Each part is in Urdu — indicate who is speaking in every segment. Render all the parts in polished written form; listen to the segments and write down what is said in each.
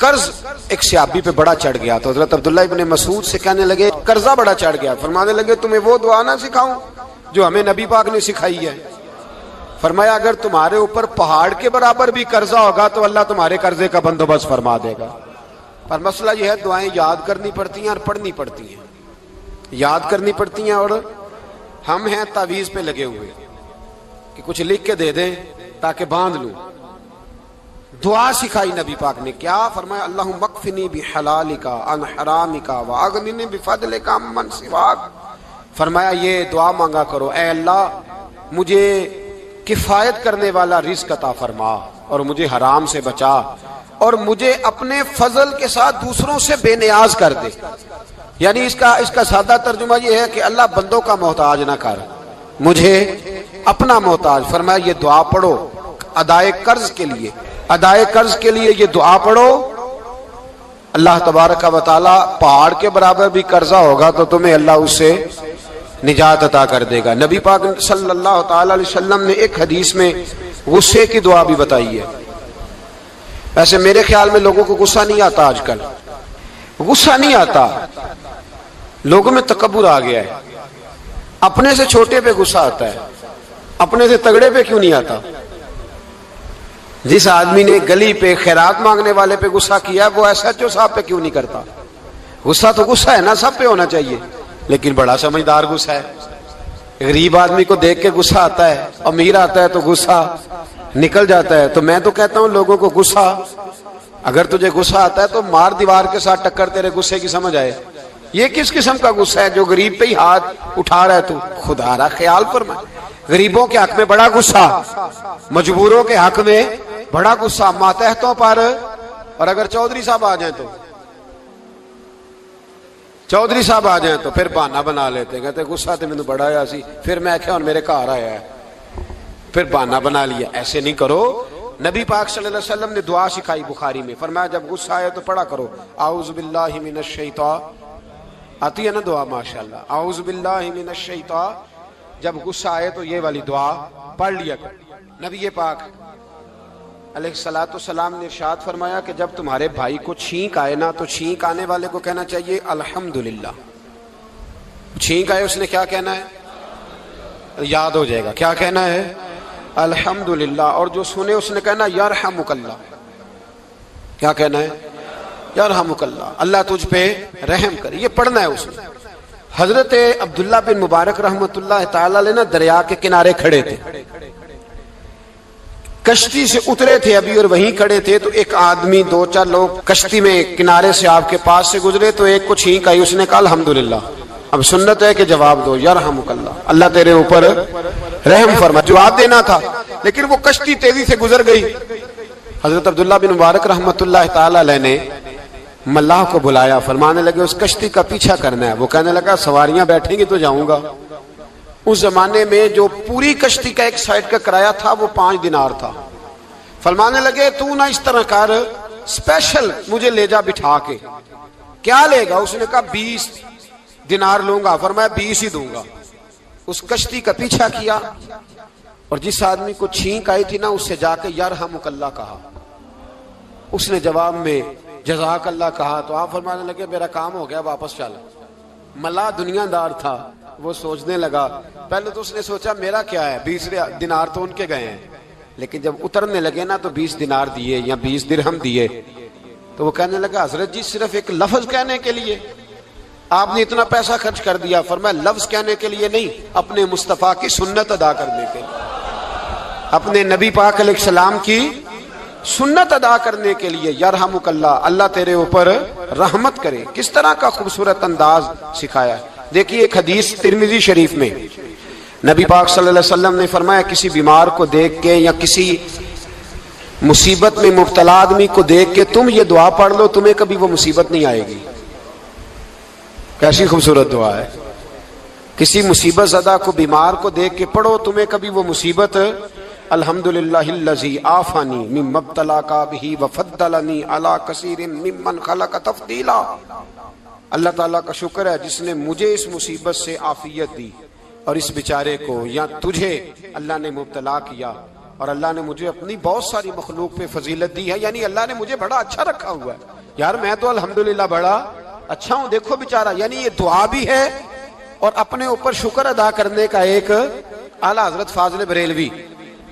Speaker 1: قرض ایک صحابی پہ بڑا چڑھ گیا تو حضرت عبداللہ ابن مسعود سے کہنے لگے قرضہ بڑا چڑھ گیا. فرمانے لگے تمہیں وہ دعا نہ سکھاؤں جو ہمیں نبی پاک نے سکھائی ہے. فرمایا اگر تمہارے اوپر پہاڑ کے برابر بھی قرضہ ہوگا تو اللہ تمہارے قرضے کا بندوبست فرما دے گا. پر مسئلہ یہ ہے دعائیں یاد کرنی پڑتی ہیں اور پڑھنی پڑتی ہیں. یاد کرنی پڑتی ہیں اور ہم ہیں تعویذ پہ لگے ہوئے کہ کچھ لکھ کے دے دیں تاکہ باندھ لوں. دعا سکھائی نبی پاک نے کیا فرمایا اللہم اکفنی بحلالک عن حرامک واغننی بفضلک عمن سواک. فرمایا یہ دعا مانگا کرو اے اللہ مجھے کفایت کرنے والا رزق عطا فرما اور مجھے حرام سے بچا اور مجھے اپنے فضل کے ساتھ دوسروں سے بے نیاز کر دے. یعنی اس کا سادہ ترجمہ یہ ہے کہ اللہ بندوں کا محتاج نہ کر مجھے اپنا محتاج. فرمایا یہ دعا پڑھو ادائے قرض کے لیے. ادائے قرض کے لیے یہ دعا پڑھو اللہ تبارک و تعالی پہاڑ کے برابر بھی قرضہ ہوگا تو تمہیں اللہ اس سے نجات عطا کر دے گا. نبی پاک صلی اللہ تعالی علیہ وسلم نے ایک حدیث میں غصے کی دعا بھی بتائی ہے. ویسے میرے خیال میں لوگوں کو غصہ نہیں آتا آج کل. غصہ نہیں آتا, لوگوں میں تکبر آ گیا ہے. اپنے سے چھوٹے پہ غصہ آتا ہے, اپنے سے تگڑے پہ کیوں نہیں آتا. جس آدمی نے گلی پہ خیرات مانگنے والے پہ غصہ کیا وہ ایس ایچ او صاحب پہ کیوں نہیں کرتا. غصہ تو غصہ ہے نا, سب پہ ہونا چاہیے, لیکن بڑا سمجھدار غصہ ہے. غریب آدمی کو دیکھ کے غصہ آتا ہے, امیر آتا ہے تو غصہ نکل جاتا ہے. تو میں تو کہتا ہوں لوگوں کو غصہ اگر تجھے غصہ آتا ہے تو مار دیوار کے ساتھ ٹکر تیرے غصے کی سمجھ آئے. یہ کس قسم کا غصہ ہے جو غریب پہ ہی ہاتھ اٹھا رہا ہے. تو خدا را خیال فرمائے. غریبوں کے حق میں بڑا غصہ, مجبوروں کے حق میں بڑا غصہ, ماتحتوں پر. اور اگر چودھری صاحب آ جائیں تو پھر بہانہ بنا لیتے ہیں, کہتے غصہ تو مینوں بڑا آیا سی پھر میں کیا اور میرے گھر آیا ہے, پھر بہانہ بنا لیا. ایسے نہیں کرو. نبی پاک صلی اللہ علیہ وسلم نے دعا سکھائی بخاری میں. فرمایا جب غصہ آئے تو پڑھا کرو اعوذ باللہ من الشیطان. آتی ہے نا دعا ماشاءاللہ, اعوذ باللہ من الشیطان. جب غصہ آئے تو یہ والی دعا پڑھ لیا کرو. نبی پاک علیہ الصلوۃ والسلام نے ارشاد فرمایا کہ جب تمہارے بھائی کو چھینک آئے نا تو چھینک آنے والے کو کہنا چاہیے الحمدللہ. چھینک آئے اس نے کیا کہنا ہے, یاد ہو جائے گا کیا کہنا ہے, الحمدللہ. اور جو سنے اس نے کہنا یرحمک اللہ. کیا کہنا ہے, یرحمک اللہ, اللہ تجھ پہ رحم کرے. یہ پڑھنا ہے اس نے. حضرت عبداللہ بن مبارک رحمۃ اللہ تعالی علیہ نا دریا کے کنارے کھڑے تھے, کشتی سے اترے تھے ابھی اور وہیں کھڑے تھے. تو ایک آدمی دو چار لوگ کشتی میں کنارے سے آپ کے پاس سے گزرے تو ایک کو چھینک آئی, اس نے کہا الحمدللہ. اب سنت ہے کہ جواب دو یرحمک اللہ, اللہ تیرے اوپر رحم فرما. جواب دینا تھا لیکن وہ کشتی تیزی سے گزر گئی. حضرت عبداللہ بن مبارک رحمۃ اللہ تعالی علیہ نے ملاح کو بلایا. فرمانے لگے اس کشتی کا پیچھا کرنا ہے. وہ کہنے لگا سواریاں بیٹھیں گی تو جاؤں گا. اس زمانے میں جو پوری کشتی کا ایک سائیڈ کا کرایہ تھا وہ 5 دینار تھا. فرمانے لگے تو نہ اس طرح کر, اسپیشل مجھے لے جا بٹھا کے. کیا لے گا, اس نے کہا 20 دینار لوں گا. فرمایا 20 ہی دوں گا. اس کشتی کا پیچھا کیا اور جس آدمی کو چھینک آئی تھی نا اس سے جا کے یرحمک اللہ کہا. اس نے جواب میں جزاک اللہ کہا. تو آپ فرمانے لگے میرا کام ہو گیا, واپس چل. ملا دنیا دار تھا, وہ سوچنے لگا. پہلے تو اس نے سوچا میرا کیا ہے, 20 دینار تو ان کے گئے ہیں. لیکن جب اترنے لگے نا تو 20 دینار دیے یا 20 درہم دیے. تو وہ کہنے لگا حضرت جی صرف ایک لفظ کہنے کے لیے آپ نے اتنا پیسہ خرچ کر دیا. فرمایا لفظ کہنے کے لیے نہیں, اپنے مصطفیٰ کی سنت ادا کرنے کے لیے, اپنے نبی پاک علیہ السلام کی سنت ادا کرنے کے لیے. یرحمک اللہ, اللہ تیرے اوپر رحمت کرے. کس طرح کا خوبصورت انداز سکھایا ہے. دیکھیے ایک حدیث ترمذی شریف میں نبی پاک صلی اللہ علیہ وسلم نے فرمایا کسی بیمار کو دیکھ کے یا کسی مصیبت میں مبتلا آدمی کو دیکھ کے تم یہ دعا پڑھ لو تمہیں کبھی وہ مصیبت نہیں آئے گی. کیسی خوبصورت دعا ہے. کسی مصیبت زدہ کو بیمار کو دیکھ کے پڑھو تمہیں کبھی وہ مصیبت الحمدللہ الذی عافانی مما ابتلاک بہ وفضلنی علی کثیر ممن خلق تفضیلا. اللہ تعالیٰ کا شکر ہے جس نے مجھے اس مصیبت سے عافیت دی اور اس بیچارے کو یا تجھے اللہ نے مبتلا کیا اور اللہ نے مجھے اپنی بہت ساری مخلوق پہ فضیلت دی ہے. یعنی اللہ نے مجھے بڑا اچھا رکھا ہوا ہے. یار میں تو الحمدللہ بڑا اچھا ہوں، دیکھو بیچارہ. یعنی یہ دعا بھی ہے اور اپنے اوپر شکر ادا کرنے کا ایک. اعلیٰ حضرت فاضل بریلوی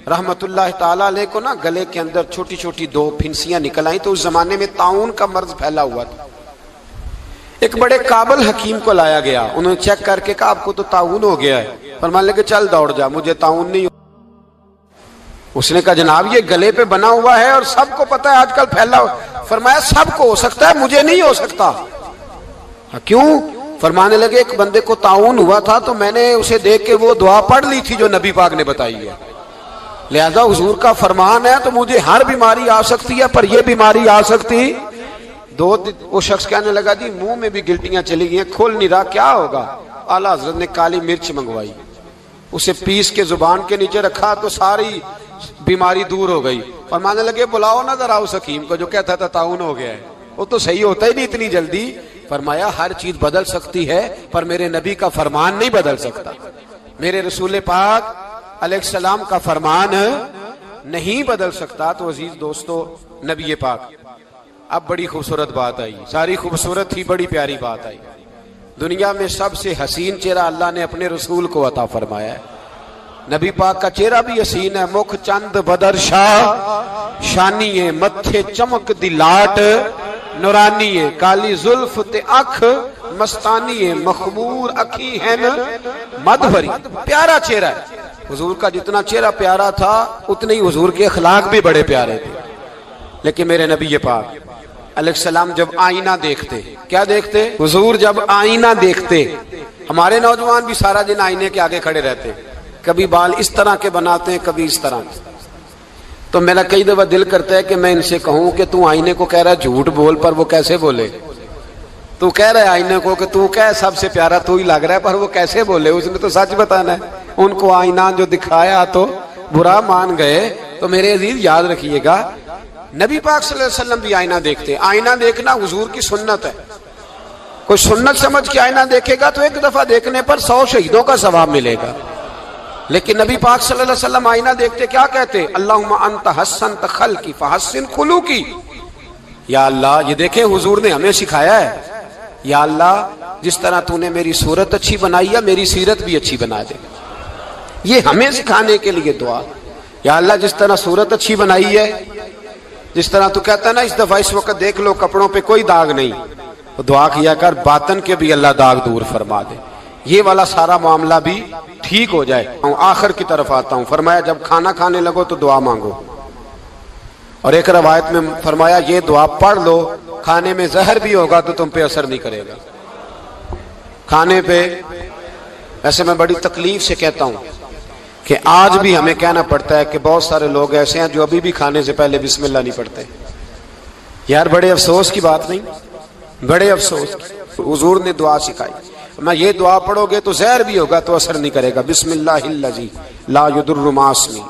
Speaker 1: رحمت اللہ تعالیٰ علیہ کو نا گلے کے اندر چھوٹی چھوٹی 2 پھنسیاں نکل آئیں، تو اس زمانے میں طاعون کا مرض پھیلا ہوا تھا. ایک بڑے قابل حکیم کو لایا گیا، انہوں نے چیک کر کے کہا آپ کو تو طاعون ہو گیا ہے. فرمان لگے چل دوڑ جا، مجھے طاعون نہیں. اس نے کہا جناب یہ گلے پہ بنا ہوا ہے اور سب کو پتا ہے آج کل پھیلا ہوا. فرمایا سب کو ہو سکتا ہے، مجھے نہیں ہو سکتا. کیوں؟ فرمانے لگے ایک بندے کو طاعون ہوا تھا تو میں نے اسے دیکھ کے وہ دعا پڑھ لی تھی جو نبی پاک نے بتائی ہے، لہذا حضور کا فرمان ہے تو مجھے ہر بیماری آ سکتی ہے پر یہ بیماری آ سکتی. وہ شخص کہنے لگا جی منہ میں بھی گلٹیاں چلی گئی ہیں، کھول نہیں رہا، کیا ہوگا؟ اعلیٰ حضرت نے کالی مرچ منگوائی، اسے پیس کے زبان کے نیچے رکھا تو ساری بیماری دور ہو گئی. فرمانے لگے بلاؤ نہ ذرا اس حکیم کو جو کہتا تھا طاعون ہو گیا ہے، وہ تو صحیح ہوتا ہی نہیں اتنی جلدی. فرمایا ہر چیز بدل سکتی ہے پر میرے نبی کا فرمان نہیں بدل سکتا، میرے رسول پاک علیہ السلام کا فرمان نہیں بدل سکتا. تو عزیز دوستو نبی پاک اب بڑی خوبصورت بات آئی، ساری خوبصورت ہی بڑی پیاری بات آئی. دنیا میں سب سے حسین چہرہ اللہ نے اپنے رسول کو عطا فرمایا ہے. نبی پاک کا چہرہ بھی حسین ہے. مکھ چند بدر شاہ شانی ہے، متھے چمک دی لاٹ نورانی ہے، کالی زلف تے اکھ مستانی ہے، مخمور اکھی ہے مد بھری. پیارا چہرہ ہے. حضور کا جتنا چہرہ پیارا تھا اتنے ہی حضور کے اخلاق بھی بڑے پیارے تھے. لیکن میرے نبی پاک علیہ السلام جب آئینہ دیکھتے، کیا دیکھتے؟ حضور جب آئینہ دیکھتے. ہمارے نوجوان بھی سارا دن آئینے کے آگے کھڑے رہتے، کبھی بال اس طرح کے بناتے ہیں کبھی اس طرح. تو میرا کئی دفعہ دل کرتا ہے کہ میں ان سے کہوں کہ تو آئینے کو کہہ رہا ہے جھوٹ بول، پر وہ کیسے بولے؟ تو کہہ رہا ہے آئینے کو کہ تو کہہ سب سے پیارا تو ہی لگ رہا ہے، پر وہ کیسے بولے؟ اس نے تو سچ بتانا ہے. ان کو آئینہ جو دکھایا تو برا مان گئے. تو میرے عزیز یاد رکھیے گا نبی پاک صلی اللہ علیہ وسلم بھی آئینہ دیکھتے. آئینہ دیکھنا حضور کی سنت ہے. کوئی سنت سمجھ کے آئینہ دیکھے گا تو ایک دفعہ دیکھنے پر 100 شہیدوں کا ثواب ملے گا. لیکن نبی پاک صلی اللہ علیہ وسلم آئینہ دیکھتے کیا کہتے؟ اللہم انت حسنت خلقی فحسن خلوقی. یا اللہ، یہ دیکھیں حضور نے ہمیں سکھایا ہے، یا اللہ جس طرح تو نے میری صورت اچھی بنائی ہے میری سیرت بھی اچھی بنا دے. یہ ہمیں سکھانے کے لیے دعا. یا اللہ جس طرح صورت اچھی بنائی ہے، جس طرح تو کہتا ہے نا اس دفعہ اس وقت دیکھ لو کپڑوں پہ کوئی داغ نہیں، تو دعا کیا کر باطن کے بھی اللہ داغ دور فرما دے، یہ والا سارا معاملہ بھی ٹھیک ہو جائے. آخر کی طرف آتا ہوں. فرمایا جب کھانا کھانے لگو تو دعا مانگو. اور ایک روایت میں فرمایا یہ دعا پڑھ لو، کھانے میں زہر بھی ہوگا تو تم پہ اثر نہیں کرے گا. کھانے پہ ایسے میں بڑی تکلیف سے کہتا ہوں کہ آج بھی ہمیں کہنا پڑتا ہے کہ بہت سارے لوگ ایسے ہیں جو ابھی بھی کھانے سے پہلے بسم اللہ نہیں پڑھتے. یار بڑے افسوس کی بات نہیں؟ بڑے افسوس. حضور نے دعا سکھائی، میں یہ دعا پڑھو گے تو زہر بھی ہوگا تو اثر نہیں کرے گا. بسم اللہ الذی لا یضر مع اسمہ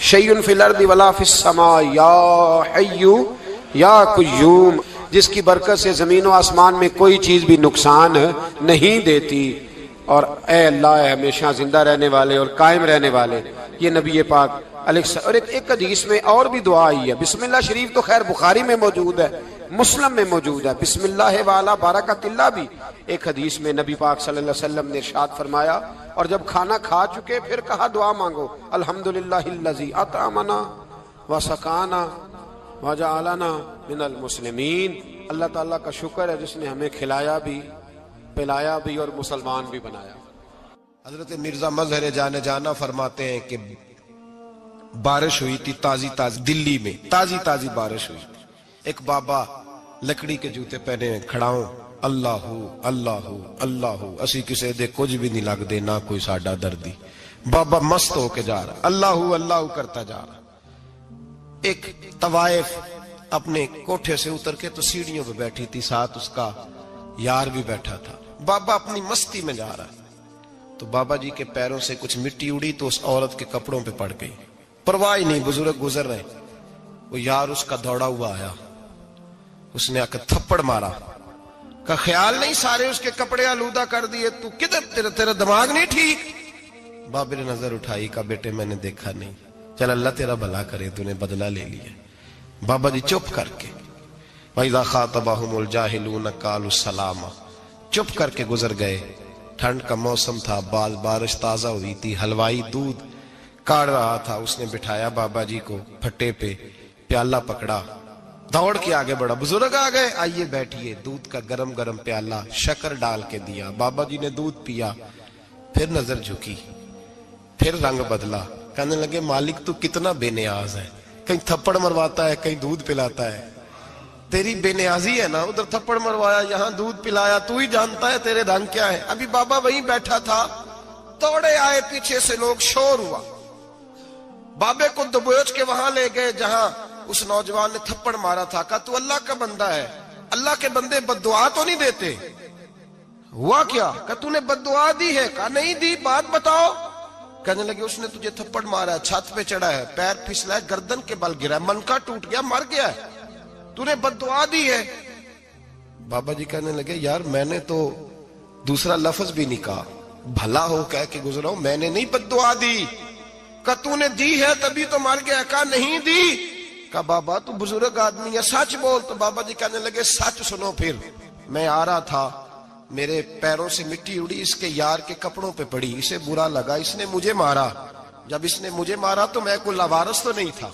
Speaker 1: شیء فی الارض ولا فی السماء یا حی یا قیوم، جس کی برکت سے زمین و آسمان میں کوئی چیز بھی نقصان نہیں دیتی. اور اے اللہ ہمیشہ زندہ رہنے والے اور قائم رہنے والے. یہ نبی پاک علیہ السلام. اور ایک حدیث میں اور بھی دعا آئی ہے. بسم اللہ شریف تو خیر بخاری میں موجود ہے، مسلم میں موجود ہے. بسم اللہ والا بارکت اللہ بھی ایک حدیث میں نبی پاک صلی اللہ علیہ وسلم نے ارشاد فرمایا. اور جب کھانا کھا چکے پھر کہا دعا مانگو. الحمدللہ الذی اطعمنا وسقانا وجعلنا من المسلمین. اللہ تعالیٰ کا شکر ہے جس نے ہمیں کھلایا بھی پلایا بھی اور مسلمان بھی بنایا.
Speaker 2: حضرت مرزا مظہر جانے جانا فرماتے ہیں کہ بارش ہوئی تھی تازی تازی، دلی میں تازی تازی بارش ہوئی. ایک بابا لکڑی کے جوتے پہنے کھڑا ہوں، اللہ اللہ اللہ، اسی کسے دے کچھ بھی نہیں لگ دے نہ کوئی ساڈا دردی. بابا مست ہو کے جا رہا، اللہ اللہ کرتا جا رہا. ایک طوائف اپنے کوٹھے سے اتر کے تو سیڑھیوں پہ بیٹھی تھی، ساتھ اس کا یار بھی بیٹھا تھا. بابا اپنی مستی میں جا رہا تو بابا جی کے پیروں سے کچھ مٹی اڑی تو اس عورت کے کپڑوں پہ پڑ گئی. پرواہ نہیں، بزرگ گزر رہے. وہ یار اس کا دوڑا ہوا آیا، اس نے آ کے تھپڑ مارا. کا خیال نہیں سارے اس کے کپڑے آلودہ کر دیے، تو کدھر تیرا دماغ نہیں ٹھیک؟ بابے نے نظر اٹھائی، کہا بیٹے میں نے دیکھا نہیں، چل اللہ تیرا بھلا کرے، تو نے بدلہ لے لیا. بابا جی چپ کر کے وَإِذَا خَاطَبَهُمُ الْجَاهِلُونَ قَالُوا سَلَامًا، چپ کر کے گزر گئے۔ ٹھنڈ کا موسم تھا، بارش تازہ ہوئی تھی، حلوائی دودھ کاڑ رہا تھا، اس نے بٹھایا بابا جی کو پھٹے پہ، پیالہ پکڑا، دوڑ کے آگے بڑھا، بزرگ آ گئے، آئیے بیٹھیے، دودھ کا گرم گرم پیالہ شکر ڈال کے دیا، بابا جی نے دودھ پیا، پھر نظر جھکی، پھر رنگ بدلا، کہنے لگے مالک تو کتنا بے نیاز ہے، کہیں تھپڑ مرواتا ہے، کہیں دودھ پلاتا ہے، تیری بے نیازی ہے نا، ادھر تھپڑ مروایا، یہاں دودھ پلایا، تو ہی جانتا ہے تیرے رنگ کیا ہے۔ ابھی بابا وہیں بیٹھا تھا، توڑے آئے پیچھے سے لوگ، شور ہوا، بابے کو دبوچ کے وہاں لے گئے جہاں اس نوجوان نے تھپڑ مارا تھا، کہا تو اللہ کا بندہ ہے، اللہ کے بندے بد دعا تو نہیں دیتے؟ ہوا کیا؟ کہا تو نے بد دعا دی ہے؟ کہا نہیں دی، بات بتاؤ۔ کہنے لگے اس نے تجھے تھپڑ مارا ہے، چھت پہ چڑھا ہے، پیر پھسلا ہے، گردن کے بل گرا ہے، منکا ٹوٹ گیا، مر گیا ہے، تو نے بد دعا دی ہے۔ بابا جی کہنے لگے یار میں نے تو دوسرا لفظ بھی نہیں کہا، بھلا ہو کہہ کے گزرا ہوں، میں نے نہیں بد دعا دی۔ کہا تو نے دی ہے تبھی تو مر گیا۔ کہا نہیں دی۔ کہا بابا تو بزرگ آدمی ہے، سچ بول۔ تو بابا جی کہنے لگے سچ سنو، پھر میں آ رہا تھا، میرے پیروں سے مٹی اڑی، اس کے یار کے کپڑوں پہ پڑی، اسے برا لگا، اس نے مجھے مارا، جب اس نے مجھے مارا تو میں کوئی لاوارث تو نہیں تھا،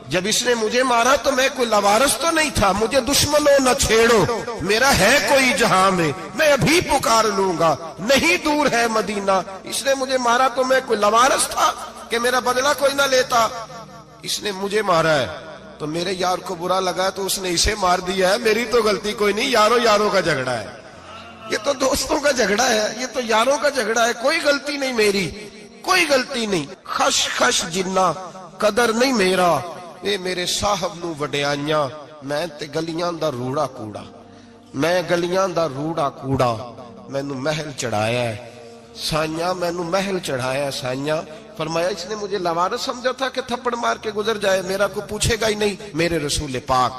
Speaker 2: جب اس نے مجھے مارا تو میں کوئی لاوارث تو نہیں تھا، مجھے دشمنوں نہ چھیڑو، میرا ہے کوئی جہاں میں ابھی پکار لوں گا، نہیں دور ہے مدینہ، اس نے مجھے مارا تو میں کوئی لاوارث تھا کہ میرا بدلہ کوئی نہ لیتا، اس نے مجھے مارا ہے تو میرے یار کو برا لگا تو اس نے اسے مار دیا ہے، میری تو غلطی کوئی نہیں، یاروں کا جھگڑا ہے، یہ تو دوستوں کا جھگڑا ہے، یہ تو یاروں کا جھگڑا ہے، کوئی غلطی نہیں میری، کوئی غلطی نہیں، خش خش جنہ قدر نہیں میرا، اے میرے صاحب نو وڈیاں، میں تے گلیاں دا روڑا کوڑا، میں گلیاں دا روڑا کوڑا، میں نو محل چڑھایا ہے سائیاں، میں نو محل چڑھایا ہے سائیاں۔ فرمایا اس نے مجھے لاوارث سمجھا تھا کہ تھپڑ مار کے گزر جائے، میرا کو پوچھے گا ہی نہیں۔ میرے رسول پاک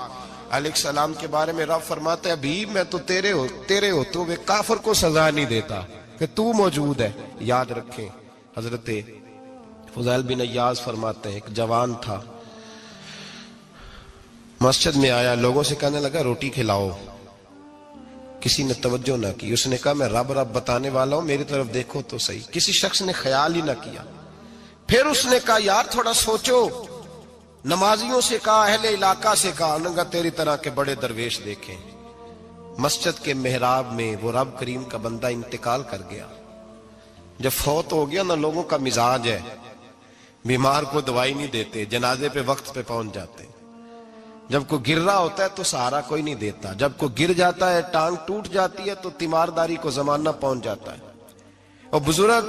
Speaker 2: علیہ السلام کے بارے میں رب فرماتا ہے ابھی میں تو تیرے ہوتے ہوئے کافر کو سزا نہیں دیتا کہ تو موجود ہے۔ یاد رکھیں حضرت فضیل بن عیاض فرماتے ہیں ایک جوان تھا، مسجد میں آیا، لوگوں سے کہنے لگا روٹی کھلاؤ، کسی نے توجہ نہ کی، اس نے کہا میں رب بتانے والا ہوں، میری طرف دیکھو تو صحیح، کسی شخص نے خیال ہی نہ کیا۔ پھر اس نے کہا یار تھوڑا سوچو، نمازیوں سے کہا، اہل علاقہ سے کہا، انہوں نے کہا تیری طرح کے بڑے درویش دیکھیں۔ مسجد کے محراب میں وہ رب کریم کا بندہ انتقال کر گیا، جب فوت ہو گیا نا، لوگوں کا مزاج ہے، بیمار کو دوائی نہیں دیتے، جنازے پہ وقت پہ پہنچ جاتے، جب کوئی گر رہا ہوتا ہے تو سہارا کوئی نہیں دیتا، جب کوئی گر جاتا ہے، ٹانگ ٹوٹ جاتی ہے تو تیمارداری کو زمانہ پہنچ جاتا ہے۔ اور بزرگ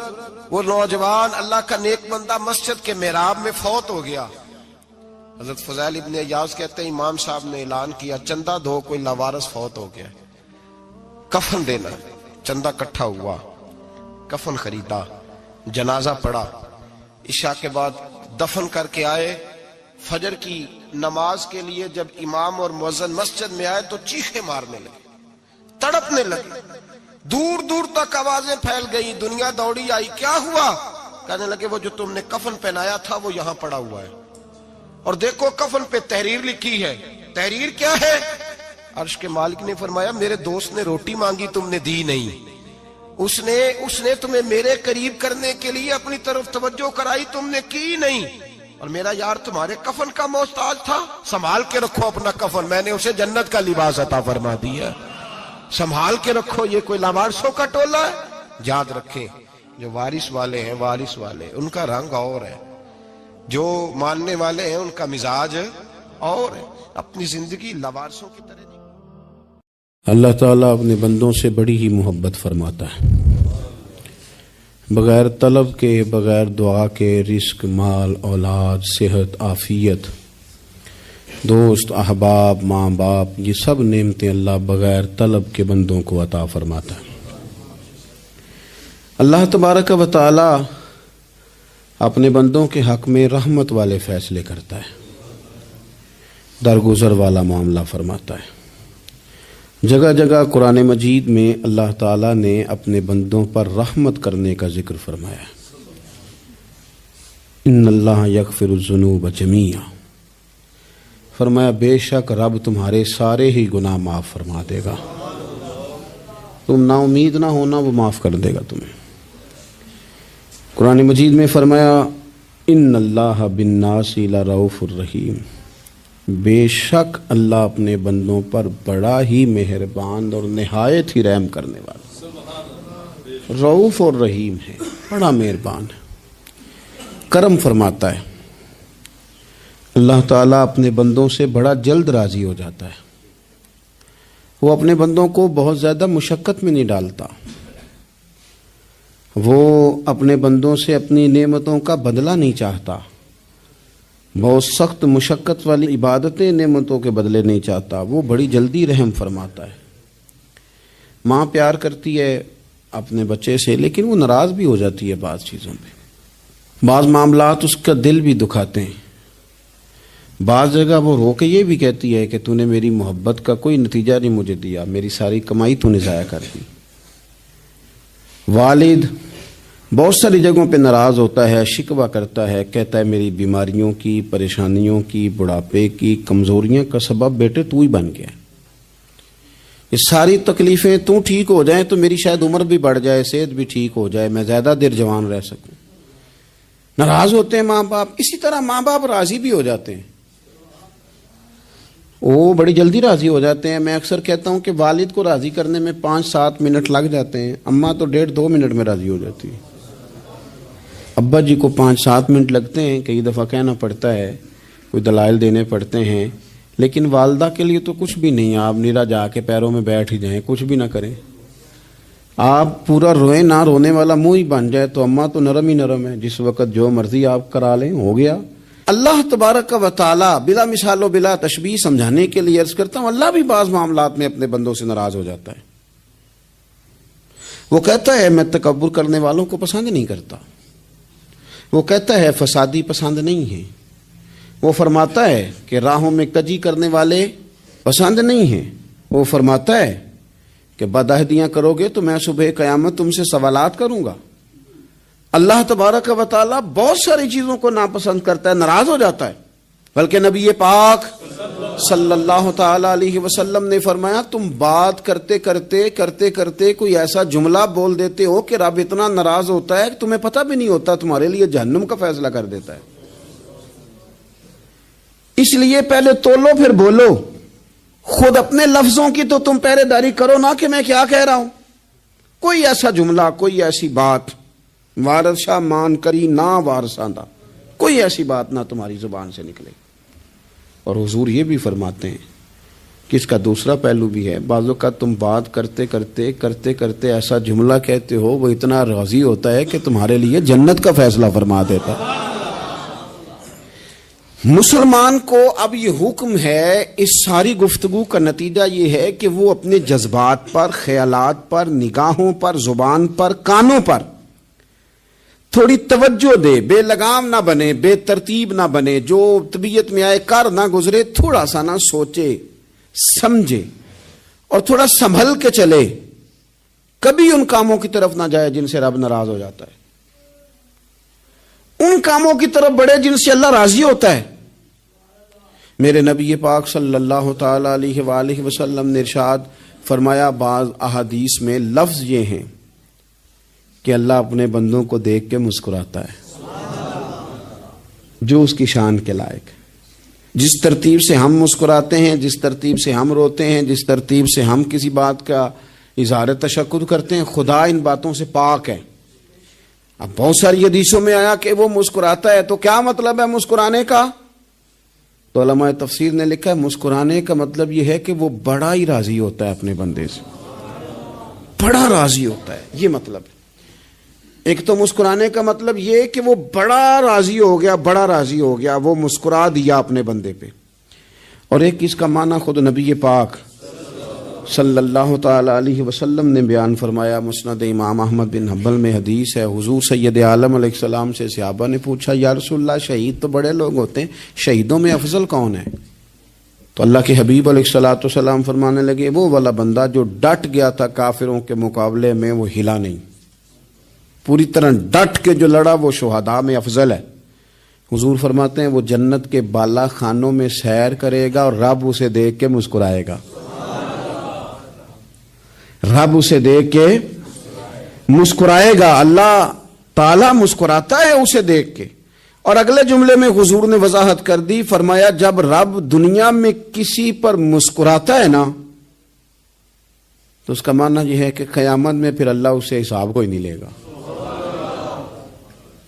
Speaker 2: وہ نوجوان اللہ کا نیک بندہ مسجد کے محراب میں فوت ہو گیا۔ حضرت فضیل ابن عیاض کہتے ہیں امام صاحب نے اعلان کیا چندہ دو، کوئی لاوارث فوت ہو گیا، کفن دینا۔ چندہ کٹھا ہوا، کفن خریدا، جنازہ پڑا، عشاء کے بعد دفن کر کے آئے، فجر کی نماز کے لیے جب امام اور مؤذن مسجد میں آئے تو چیخیں مارنے لگے، تڑپنے لگے، دور دور تک آوازیں پھیل گئی، دنیا دوڑی آئی، کیا ہوا؟ کہنے لگے وہ جو تم نے کفن پہنایا تھا وہ یہاں پڑا ہوا ہے، اور دیکھو کفن پہ تحریر لکھی ہے۔ تحریر کیا ہے؟ عرش کے مالک نے فرمایا میرے دوست نے روٹی مانگی تم نے دی نہیں، اس نے تمہیں میرے قریب کرنے کے لیے اپنی طرف توجہ کرائی، تم نے کی نہیں، اور میرا یار تمہارے کفن کا محتاج تھا، سنبھال کے رکھو اپنا کفن، میں نے اسے جنت کا لباس عطا فرما دیا، سنبھال کے رکھو، یہ کوئی لاوارثوں کا ٹولہ ہے۔ یاد رکھیں جو وارث والے ہیں، وارث والے ان کا رنگ اور ہے، جو ماننے والے ہیں ان کا مزاج اور ہے، اپنی زندگی لاوارثوں کی طرح نہیں۔
Speaker 3: اللہ تعالیٰ اپنے بندوں سے بڑی ہی محبت فرماتا ہے، بغیر طلب کے، بغیر دعا کے رزق، مال، اولاد، صحت، عافیت، دوست، احباب، ماں باپ، یہ سب نعمتیں اللہ بغیر طلب کے بندوں کو عطا فرماتا ہے۔ اللہ تبارک و تعالی اپنے بندوں کے حق میں رحمت والے فیصلے کرتا ہے، درگزر والا معاملہ فرماتا ہے۔ جگہ جگہ قرآن مجید میں اللہ تعالیٰ نے اپنے بندوں پر رحمت کرنے کا ذکر فرمایا ہے، ان اللہ یغفر الذنوب جمیعا، فرمایا بے شک رب تمہارے سارے ہی گناہ معاف فرما دے گا، تم نا امید نہ ہونا، وہ معاف کر دے گا تمہیں۔ قرآن مجید میں فرمایا ان اللہ بالناس لرؤوف الرحیم، بے شک اللہ اپنے بندوں پر بڑا ہی مہربان اور نہایت ہی رحم کرنے والا، رؤوف اور رحیم ہے، بڑا مہربان ہے، کرم فرماتا ہے۔ اللہ تعالیٰ اپنے بندوں سے بڑا جلد راضی ہو جاتا ہے، وہ اپنے بندوں کو بہت زیادہ مشقت میں نہیں ڈالتا، وہ اپنے بندوں سے اپنی نعمتوں کا بدلہ نہیں چاہتا، بہت سخت مشقت والی عبادتیں نعمتوں کے بدلے نہیں چاہتا، وہ بڑی جلدی رحم فرماتا ہے۔ ماں پیار کرتی ہے اپنے بچے سے، لیکن وہ ناراض بھی ہو جاتی ہے بعض چیزوں پہ، بعض معاملات اس کا دل بھی دکھاتے ہیں، بعض جگہ وہ رو کے یہ بھی کہتی ہے کہ تو نے میری محبت کا کوئی نتیجہ نہیں مجھے دیا، میری ساری کمائی تو نے ضائع کر دی۔ والد بہت ساری جگہوں پہ ناراض ہوتا ہے، شکوہ کرتا ہے، کہتا ہے میری بیماریوں کی، پریشانیوں کی، بڑھاپے کی، کمزوریاں کا سبب بیٹے تو ہی بن گیا، یہ ساری تکلیفیں تو ٹھیک ہو جائیں تو میری شاید عمر بھی بڑھ جائے، صحت بھی ٹھیک ہو جائے، میں زیادہ دیر جوان رہ سکوں۔ ناراض ہوتے ہیں ماں باپ، اسی طرح ماں باپ راضی بھی ہو جاتے ہیں، وہ بڑی جلدی راضی ہو جاتے ہیں۔ میں اکثر کہتا ہوں کہ والد کو راضی کرنے میں 5-7 منٹ لگ جاتے ہیں، اماں تو 1.5-2 منٹ میں راضی ہو جاتی ہے، ابا جی کو 5-7 منٹ لگتے ہیں، کئی دفعہ کہنا پڑتا ہے، کوئی دلائل دینے پڑتے ہیں، لیکن والدہ کے لیے تو کچھ بھی نہیں، آپ نیرا جا کے پیروں میں بیٹھ ہی جائیں، کچھ بھی نہ کریں، آپ پورا روئیں نہ، رونے والا منہ ہی بن جائے تو اماں تو نرم ہی نرم ہے، جس وقت جو مرضی آپ کرا لیں ہو گیا۔ اللہ تبارک و تعالی بلا مثال و بلا تشبیہ سمجھانے کے لیے عرض کرتا ہوں، اللہ بھی بعض معاملات میں اپنے بندوں سے ناراض ہو جاتا ہے، وہ کہتا ہے میں تکبر کرنے والوں کو پسند نہیں کرتا، وہ کہتا ہے فسادی پسند نہیں ہے، وہ فرماتا ہے کہ راہوں میں کجی کرنے والے پسند نہیں ہیں، وہ فرماتا ہے کہ بدعہدیاں کرو گے تو میں صبح قیامت تم سے سوالات کروں گا۔ اللہ تبارک و تعالیٰ بہت ساری چیزوں کو ناپسند کرتا ہے، ناراض ہو جاتا ہے، بلکہ نبی پاک صلی اللہ تعالی علیہ وسلم نے فرمایا تم بات کرتے کرتے کرتے کرتے کوئی ایسا جملہ بول دیتے ہو کہ رب اتنا ناراض ہوتا ہے کہ تمہیں پتہ بھی نہیں ہوتا، تمہارے لیے جہنم کا فیصلہ کر دیتا ہے۔ اس لیے پہلے تولو پھر بولو، خود اپنے لفظوں کی تو تم پہرے داری کرو نا کہ میں کیا کہہ رہا ہوں، کوئی ایسا جملہ، کوئی ایسی بات وارث شاہ مان کری نہ وارثاں دا، کوئی ایسی بات نہ تمہاری زبان سے نکلے۔ اور حضور یہ بھی فرماتے ہیں کہ اس کا دوسرا پہلو بھی ہے، بعض اوقات تم بات کرتے کرتے کرتے کرتے ایسا جملہ کہتے ہو وہ اتنا راضی ہوتا ہے کہ تمہارے لیے جنت کا فیصلہ فرما دیتا ہے۔ مسلمان کو اب یہ حکم ہے، اس ساری گفتگو کا نتیجہ یہ ہے کہ وہ اپنے جذبات پر، خیالات پر، نگاہوں پر، زبان پر، کانوں پر تھوڑی توجہ دے، بے لگام نہ بنے، بے ترتیب نہ بنے، جو طبیعت میں آئے کر نہ گزرے، تھوڑا سا نہ سوچے سمجھے اور تھوڑا سنبھل کے چلے، کبھی ان کاموں کی طرف نہ جائے جن سے رب ناراض ہو جاتا ہے، ان کاموں کی طرف بڑھے جن سے اللہ راضی ہوتا ہے۔ میرے نبی پاک صلی اللہ تعالی علیہ وآلہ وسلم نے ارشاد فرمایا، بعض احادیث میں لفظ یہ ہیں کہ اللہ اپنے بندوں کو دیکھ کے مسکراتا ہے جو اس کی شان کے لائق ہے۔ جس ترتیب سے ہم مسکراتے ہیں، جس ترتیب سے ہم روتے ہیں، جس ترتیب سے ہم کسی بات کا اظہار تشکر کرتے ہیں، خدا ان باتوں سے پاک ہے۔ اب بہت ساری حدیثوں میں آیا کہ وہ مسکراتا ہے، تو کیا مطلب ہے مسکرانے کا؟ تو علماء تفسیر نے لکھا ہے مسکرانے کا مطلب یہ ہے کہ وہ بڑا ہی راضی ہوتا ہے اپنے بندے سے، بڑا راضی ہوتا ہے، یہ مطلب ہے۔ ایک تو مسکرانے کا مطلب یہ کہ وہ بڑا راضی ہو گیا، بڑا راضی ہو گیا، وہ مسکرا دیا اپنے بندے پہ، اور ایک اس کا معنی خود نبی پاک صلی اللہ تعالی علیہ وسلم نے بیان فرمایا۔ مسند امام احمد بن حنبل میں حدیث ہے، حضور سید عالم علیہ السلام سے صحابہ نے پوچھا یا رسول اللہ شہید تو بڑے لوگ ہوتے ہیں، شہیدوں میں افضل کون ہے؟ تو اللہ کے حبیب علیہ الصلوۃ والسلام فرمانے لگے وہ والا بندہ جو ڈٹ گیا تھا کافروں کے مقابلے میں، وہ ہلا نہیں، پوری طرح ڈٹ کے جو لڑا وہ شہداء میں افضل ہے۔ حضور فرماتے ہیں وہ جنت کے بالا خانوں میں سیر کرے گا اور رب اسے دیکھ کے مسکرائے گا. رب اسے دیکھ کے مسکرائے گا. اللہ تعالیٰ مسکراتا ہے اسے دیکھ کے. اور اگلے جملے میں حضور نے وضاحت کر دی, فرمایا جب رب دنیا میں کسی پر مسکراتا ہے نا تو اس کا معنی یہ ہے کہ قیامت میں پھر اللہ اسے حساب کوئی نہیں لے گا.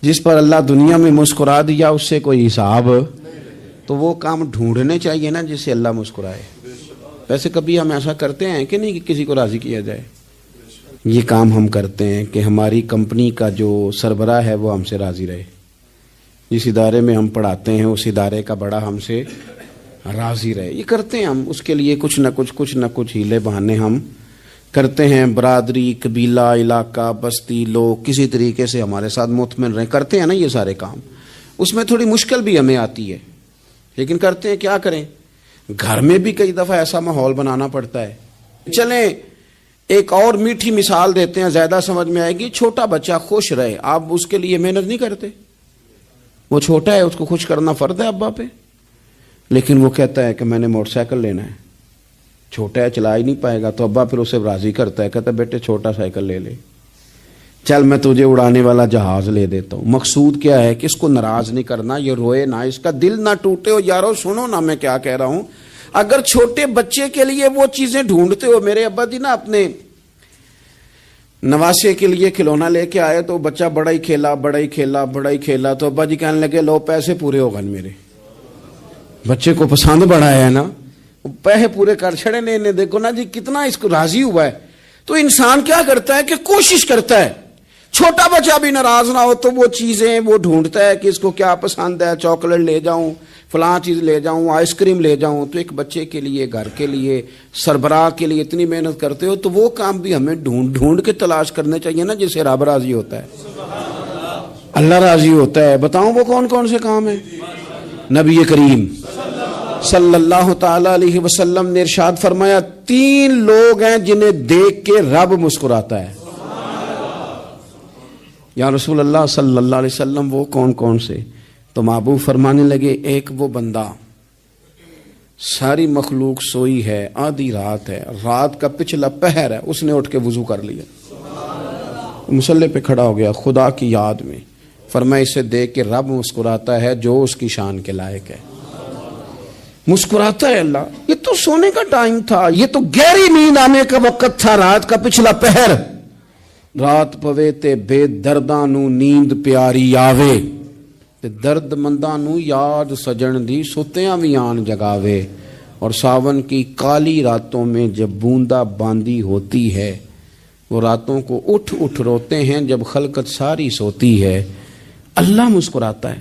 Speaker 3: جس پر اللہ دنیا میں مسکرا دیا اس سے کوئی حساب, تو وہ کام ڈھونڈنے چاہیے نا جس سے اللہ مسکرائے. ویسے کبھی ہم ایسا کرتے ہیں کہ نہیں کہ کسی کو راضی کیا جائے؟ یہ کام ہم کرتے ہیں کہ ہماری کمپنی کا جو سربراہ ہے وہ ہم سے راضی رہے. جس ادارے میں ہم پڑھاتے ہیں اس ادارے کا بڑا ہم سے راضی رہے. یہ کرتے ہیں ہم, اس کے لیے کچھ نہ کچھ ہیلے بہانے ہم کرتے ہیں. برادری, قبیلہ, علاقہ, بستی, لوگ کسی طریقے سے ہمارے ساتھ مطمئن رہیں, کرتے ہیں نا یہ سارے کام. اس میں تھوڑی مشکل بھی ہمیں آتی ہے لیکن کرتے ہیں. کیا کریں, گھر میں بھی کئی دفعہ ایسا ماحول بنانا پڑتا ہے. چلیں ایک اور میٹھی مثال دیتے ہیں, زیادہ سمجھ میں آئے گی. چھوٹا بچہ خوش رہے, آپ اس کے لیے محنت نہیں کرتے. وہ چھوٹا ہے, اس کو خوش کرنا فرض ہے ابا پہ, لیکن وہ کہتا ہے کہ میں نے موٹر سائیکل لینا ہے. چھوٹا ہے, چلا ہی نہیں پائے گا, تو ابا پھر اسے راضی کرتا ہے, کہتا ہے بیٹے چھوٹا سائیکل لے لے, چل میں تجھے اڑانے والا جہاز لے دیتا ہوں. مقصود کیا ہے کہ اس کو ناراض نہیں کرنا, یہ روئے نہ, اس کا دل نہ ٹوٹے. ہو یارو سنو نا میں کیا کہہ رہا ہوں. اگر چھوٹے بچے کے لیے وہ چیزیں ڈھونڈتے ہو, میرے ابا جی نا اپنے نواسے کے لیے کھلونا لے کے آئے تو بچہ بڑا ہی کھیلا, تو ابا جی کہنے لگے لو پیسے پورے ہو گئے. میرے بچے کو پسند بڑا ہے نا, پیسے پورے کر چھڑے نے, دیکھو نا جی کتنا اس کو راضی ہوا ہے. تو انسان کیا کرتا ہے کہ کوشش کرتا ہے, چھوٹا بچہ بھی ناراض نہ ہو تو وہ چیزیں وہ ڈھونڈتا ہے کہ اس کو کیا پسند ہے. چاکلیٹ لے جاؤں, فلاں چیز لے جاؤں, آئس کریم لے جاؤں. تو ایک بچے کے لیے, گھر کے لیے, سربراہ کے لیے اتنی محنت کرتے ہو, تو وہ کام بھی ہمیں ڈھونڈ کے تلاش کرنے چاہیے نا جس سے رب راضی ہوتا ہے, اللہ راضی ہوتا ہے. بتاؤں وہ کون کون سے کام ہیں؟ نبی کریم صلی اللہ تعالی علیہ وسلم نے ارشاد فرمایا 3 لوگ ہیں جنہیں دیکھ کے رب مسکراتا ہے. یا رسول اللہ صلی اللہ علیہ وسلم وہ کون کون سے؟ تو محبوب فرمانے لگے, ایک وہ بندہ ساری مخلوق سوئی ہے, آدھی رات ہے, رات کا پچھلا پہر ہے, اس نے اٹھ کے وضو کر لیا, مصلی پہ کھڑا ہو گیا خدا کی یاد میں. فرمایا اسے دیکھ کے رب مسکراتا ہے جو اس کی شان کے لائق ہے. مسکراتا ہے اللہ. یہ تو سونے کا ٹائم تھا, یہ تو گہری نیند آنے کا وقت تھا, رات کا پچھلا پہر. رات پوے تے بے درداں نو نیند پیاری آوے, تے درد منداں نو یاد سجن دی ستیاں وی آن جگاوے. اور ساون کی کالی راتوں میں جب بوندا باندی ہوتی ہے, وہ راتوں کو اٹھ اٹھ روتے ہیں جب خلقت ساری سوتی ہے. اللہ مسکراتا ہے.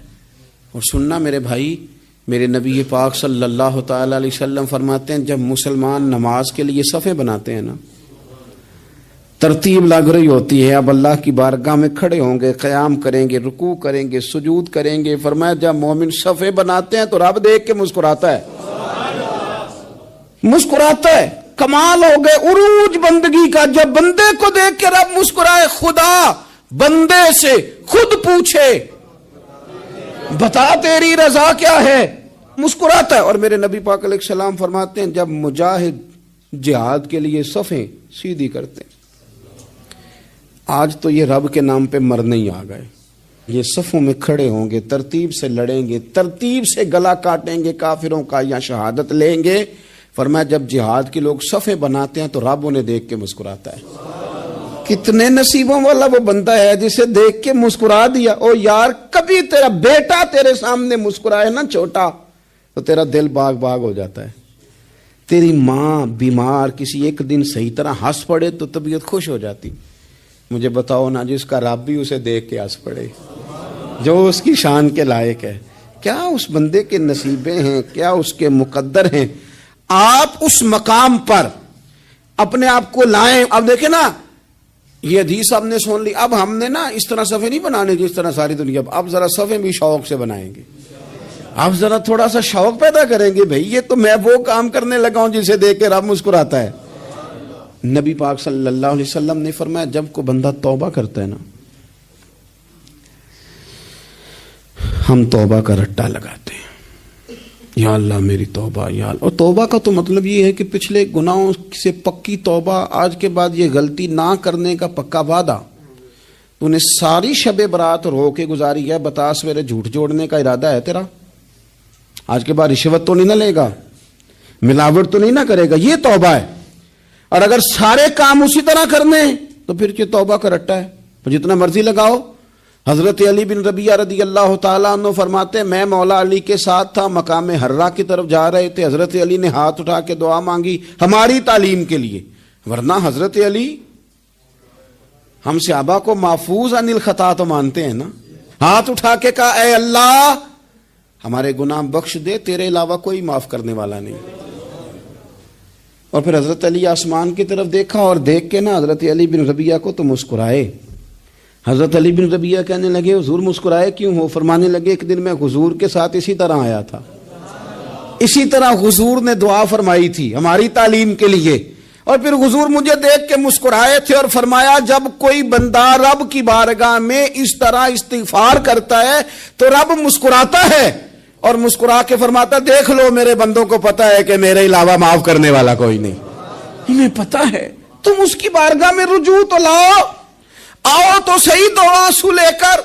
Speaker 3: اور سننا میرے بھائی, میرے نبی پاک صلی اللہ تعالی علیہ وسلم فرماتے ہیں جب مسلمان نماز کے لیے صفیں بناتے ہیں نا, ترتیب لگ رہی ہوتی ہے, اب اللہ کی بارگاہ میں کھڑے ہوں گے, قیام کریں گے, رکوع کریں گے, سجود کریں گے. فرمایا جب مومن صفیں بناتے ہیں تو رب دیکھ کے مسکراتا ہے, مسکراتا ہے. کمال ہو گئے عروج بندگی کا, جب بندے کو دیکھ کے رب مسکرائے. خدا بندے سے خود پوچھے بتا تیری رضا کیا ہے, مسکراتا ہے. اور میرے نبی پاک علیہ السلام فرماتے ہیں جب مجاہد جہاد کے لیے صفیں سیدھی کرتے ہیں. آج تو یہ رب کے نام پہ مرنے ہی آ گئے. یہ صفوں میں کھڑے ہوں گے, ترتیب سے لڑیں گے, ترتیب سے گلا کاٹیں گے کافروں کا یا شہادت لیں گے. فرمایا جب جہاد کے لوگ صفیں بناتے ہیں تو رب انہیں دیکھ کے مسکراتا ہے. کتنے نصیبوں والا وہ بندہ ہے جسے دیکھ کے مسکرا دیا. او یار کبھی تیرا بیٹا تیرے سامنے مسکرائے نا چھوٹا, تو تیرا دل باغ باغ ہو جاتا ہے. تیری ماں بیمار کسی ایک دن صحیح طرح ہنس پڑے تو طبیعت خوش ہو جاتی. مجھے بتاؤ نا جس کا رب بھی اسے دیکھ کے ہنس پڑے, جو اس کی شان کے لائق ہے, کیا اس بندے کے نصیبیں ہیں, کیا اس کے مقدر ہیں. آپ اس مقام پر اپنے آپ کو لائیں. اب دیکھیں نا یہ حدیث آپ نے سن لی, اب ہم نے نا اس طرح صفحے نہیں بنانے جس طرح ساری دنیا, اب ذرا صفحے بھی شوق سے بنائیں گے. آپ ذرا تھوڑا سا شوق پیدا کریں گے, بھئی یہ تو میں وہ کام کرنے لگا ہوں جسے دیکھ کے رب مسکراتا ہے. نبی پاک صلی اللہ علیہ وسلم نے فرمایا جب کو بندہ توبہ کرتا ہے نا, ہم توبہ کا رٹا لگاتے ہیں، یا اللہ میری توبہ، یا اللہ۔ اور توبہ کا تو مطلب یہ ہے کہ پچھلے گناہوں سے پکی توبہ، آج کے بعد یہ غلطی نہ کرنے کا پکا وعدہ۔ تو نے ساری شب برات رو کے گزاری ہے، بتا سویرے جھوٹ جوڑنے کا ارادہ ہے تیرا؟ آج کے بعد رشوت تو نہیں نہ لے گا، ملاوٹ تو نہیں نہ کرے گا، یہ توبہ ہے۔ اور اگر سارے کام اسی طرح کرنے تو پھر یہ توبہ کا رٹا ہے، تو جتنا مرضی لگاؤ۔ حضرت علی بن ربیعہ رضی اللہ تعالیٰ عنہ فرماتے میں مولا علی کے ساتھ تھا، مقام حرہ کی طرف جا رہے تھے، حضرت علی نے ہاتھ اٹھا کے دعا مانگی ہماری تعلیم کے لیے، ورنہ حضرت علی ہم صحابہ کو محفوظ عن الخطا تو مانتے ہیں نا۔ ہاتھ اٹھا کے کہا اے اللہ ہمارے گناہ بخش دے، تیرے علاوہ کوئی معاف کرنے والا نہیں۔ اور پھر حضرت علی آسمان کی طرف دیکھا اور دیکھ کے نا حضرت علی بن ربیعہ کو تو مسکرائے۔ حضرت علی بن ربیعہ کہنے لگے حضور مسکرائے کیوں ہو؟ فرمانے لگے ایک دن میں حضور کے ساتھ اسی طرح آیا تھا، اسی طرح حضور نے دعا فرمائی تھی ہماری تعلیم کے لیے، اور پھر حضور مجھے دیکھ کے مسکرائے تھے اور فرمایا جب کوئی بندہ رب کی بارگاہ میں اس طرح استغفار کرتا ہے تو رب مسکراتا ہے اور مسکرا کے فرماتا دیکھ لو میرے بندوں کو پتا ہے کہ میرے علاوہ معاف کرنے والا کوئی نہیں، انہیں پتا ہے، تم اس کی بارگاہ میں رجوع تو لاؤ، آؤ تو صحیح دو آنسو لے کر۔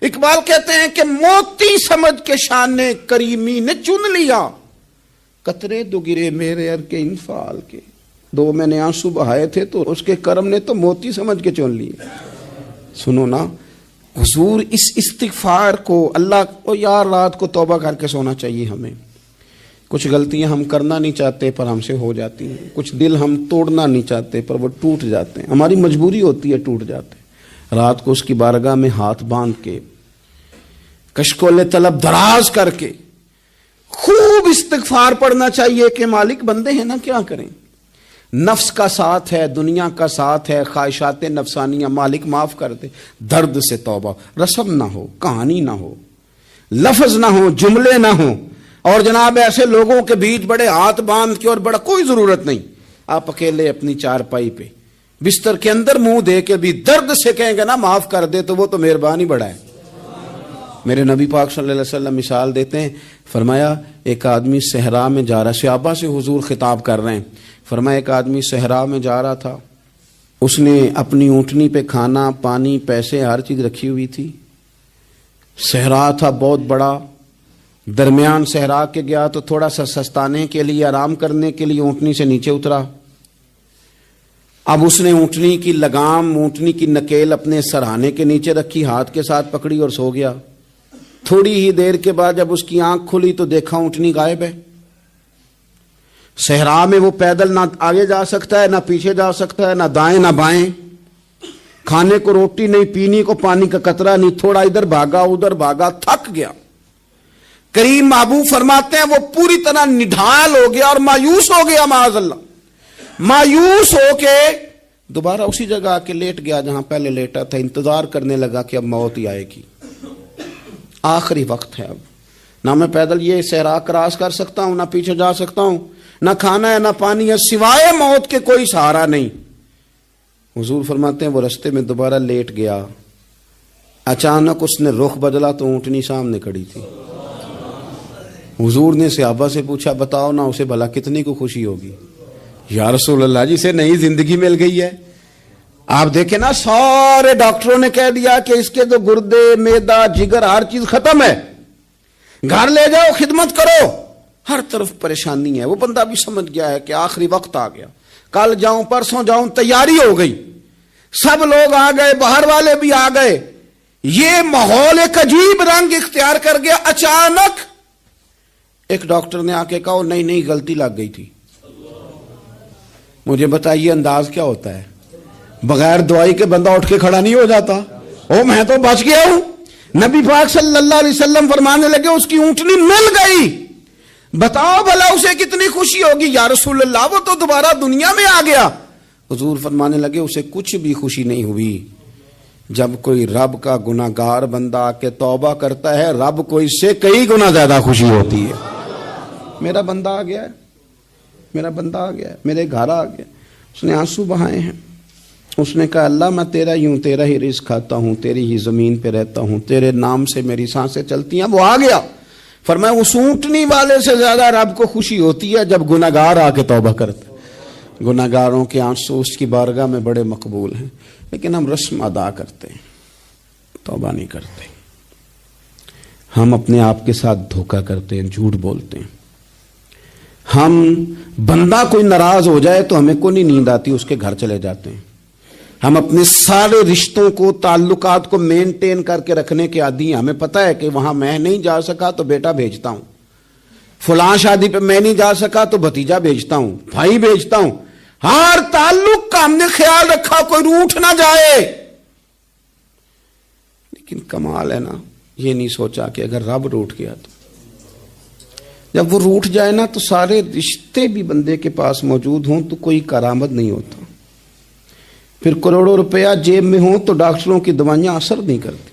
Speaker 3: اقبال کہتے ہیں کہ موتی سمجھ کے شان کریمی نے چن لیا، قطرے دو گرے میرے ار کے انفال کے، دو میں نے آنسو بہائے تھے تو اس کے کرم نے تو موتی سمجھ کے چن لیے۔ سنو نا حضور اس استغفار کو اللہ کو یار رات کو توبہ کر کے سونا چاہیے ہمیں۔ کچھ غلطیاں ہم کرنا نہیں چاہتے پر ہم سے ہو جاتی ہیں، کچھ دل ہم توڑنا نہیں چاہتے پر وہ ٹوٹ جاتے ہیں، ہماری مجبوری ہوتی ہے ٹوٹ جاتے ہیں۔ رات کو اس کی بارگاہ میں ہاتھ باندھ کے کشکول طلب دراز کر کے خوب استغفار پڑھنا چاہیے کہ مالک بندے ہیں نا کیا کریں، نفس کا ساتھ ہے، دنیا کا ساتھ ہے، خواہشات نفسانیہ، مالک معاف کر دے۔ درد سے توبہ، رسم نہ ہو، کہانی نہ ہو، لفظ نہ ہو، جملے نہ ہو، اور جناب ایسے لوگوں کے بیچ بڑے ہاتھ باندھ کے اور بڑا کوئی ضرورت نہیں، آپ اکیلے اپنی چارپائی پہ بستر کے اندر منہ دے کے بھی درد سے کہیں گے نا معاف کر دے تو وہ تو مہربانی بڑا ہے۔ میرے نبی پاک صلی اللہ علیہ وسلم مثال دیتے ہیں، فرمایا ایک آدمی صحرا میں جا رہا، صحابہ سے حضور خطاب کر رہے ہیں، فرمایا ایک آدمی صحرا میں جا رہا تھا، اس نے اپنی اونٹنی پہ کھانا پانی پیسے ہر چیز رکھی ہوئی تھی، صحرا تھا بہت بڑا، درمیان صحرا کے گیا تو تھوڑا سا سستانے کے لیے آرام کرنے کے لیے اونٹنی سے نیچے اترا، اب اس نے اونٹنی کی لگام اونٹنی کی نکیل اپنے سرہانے کے نیچے رکھی، ہاتھ کے ساتھ پکڑی اور سو گیا۔ تھوڑی ہی دیر کے بعد جب اس کی آنکھ کھلی تو دیکھا اونٹنی غائب ہے۔ صحرا میں وہ پیدل نہ آگے جا سکتا ہے نہ پیچھے جا سکتا ہے، نہ دائیں نہ بائیں، کھانے کو روٹی نہیں، پینے کو پانی کا قطرہ نہیں، تھوڑا ادھر بھاگا ادھر بھاگا، تھک گیا۔ کریم محبوب فرماتے ہیں وہ پوری طرح نڈھال ہو گیا اور مایوس ہو گیا، معاذ اللہ، مایوس ہو کے دوبارہ اسی جگہ آ کے لیٹ گیا جہاں پہلے لیٹا تھا، انتظار کرنے لگا کہ اب موت ہی آئے گی، آخری وقت ہے، اب نہ میں پیدل یہ صحرا کراس کر سکتا ہوں، نہ پیچھے جا سکتا ہوں، نہ کھانا ہے نہ پانی ہے، سوائے موت کے کوئی سہارا نہیں۔ حضور فرماتے ہیں وہ رستے میں دوبارہ لیٹ گیا، اچانک اس نے رخ بدلا تو اونٹنی سامنے کھڑی تھی۔ حضور نے صحابہ سے پوچھا بتاؤ نا اسے بھلا کتنی کو خوشی ہوگی؟ یا رسول اللہ جی سے نئی زندگی مل گئی ہے۔ آپ دیکھیں نا سارے ڈاکٹروں نے کہہ دیا کہ اس کے تو گردے میدا جگر ہر چیز ختم ہے، گھر لے جاؤ خدمت کرو، ہر طرف پریشانی ہے۔ وہ بندہ بھی سمجھ گیا ہے کہ آخری وقت آ گیا، کل جاؤں پرسوں جاؤں، تیاری ہو گئی، سب لوگ آ گئے، باہر والے بھی آ گئے، یہ ماحول ایک عجیب رنگ اختیار کر گیا۔ اچانک ایک ڈاکٹر نے آ کے کہا نہیں نہیں غلطی لگ گئی تھی۔ مجھے بتائیے انداز کیا ہوتا ہے؟ بغیر دوائی کے بندہ اٹھ کے کھڑا نہیں ہو جاتا، او میں تو بچ گیا ہوں۔ نبی پاک صلی اللہ علیہ وسلم فرمانے لگے اس کی اونٹنی مل گئی، بتاؤ بھلا اسے کتنی خوشی ہوگی؟ یا رسول اللہ وہ تو دوبارہ دنیا میں آ گیا۔ حضور فرمانے لگے اسے کچھ بھی خوشی نہیں ہوئی۔ جب کوئی رب کا گناہگار بندہ آ کے توبہ کرتا ہے، رب کو اس سے کئی گنا زیادہ خوشی ہوتی ہے۔ میرا بندہ آ گیا ہے، میرا بندہ آ گیا ہے، میرے گھر آ گیا، اس نے آنسو بہائے ہیں، اس نے کہا اللہ میں تیرا ہی ہوں، تیرا ہی رزق کھاتا ہوں، تیری ہی زمین پہ رہتا ہوں، تیرے نام سے میری سانسیں چلتی ہیں. وہ آ گیا. فرمایا اس اونٹنی والے سے زیادہ رب کو خوشی ہوتی ہے جب گناہگار آ کے توبہ کرتے. گناہگاروں کے آنسو اس کی بارگاہ میں بڑے مقبول ہیں، لیکن ہم رسم ادا کرتے ہیں، توبہ نہیں کرتے. ہم اپنے آپ کے ساتھ دھوکہ کرتے ہیں، جھوٹ بولتے ہیں. ہم بندہ کوئی ناراض ہو جائے تو ہمیں کو نہیں نیند آتی، اس کے گھر چلے جاتے ہیں. ہم اپنے سارے رشتوں کو، تعلقات کو مینٹین کر کے رکھنے کے عادی ہیں. ہمیں پتہ ہے کہ وہاں میں نہیں جا سکا تو بیٹا بھیجتا ہوں، فلاں شادی پہ میں نہیں جا سکا تو بھتیجا بھیجتا ہوں، بھائی بھیجتا ہوں. ہر تعلق کا ہم نے خیال رکھا کوئی روٹھ نہ جائے. لیکن کمال ہے نا، یہ نہیں سوچا کہ اگر رب روٹھ گیا تو جب وہ روٹھ جائے نا تو سارے رشتے بھی بندے کے پاس موجود ہوں تو کوئی کارآمد نہیں ہوتا. پھر کروڑوں روپیہ جیب میں ہوں تو ڈاکٹروں کی دوائیاں اثر نہیں کرتی.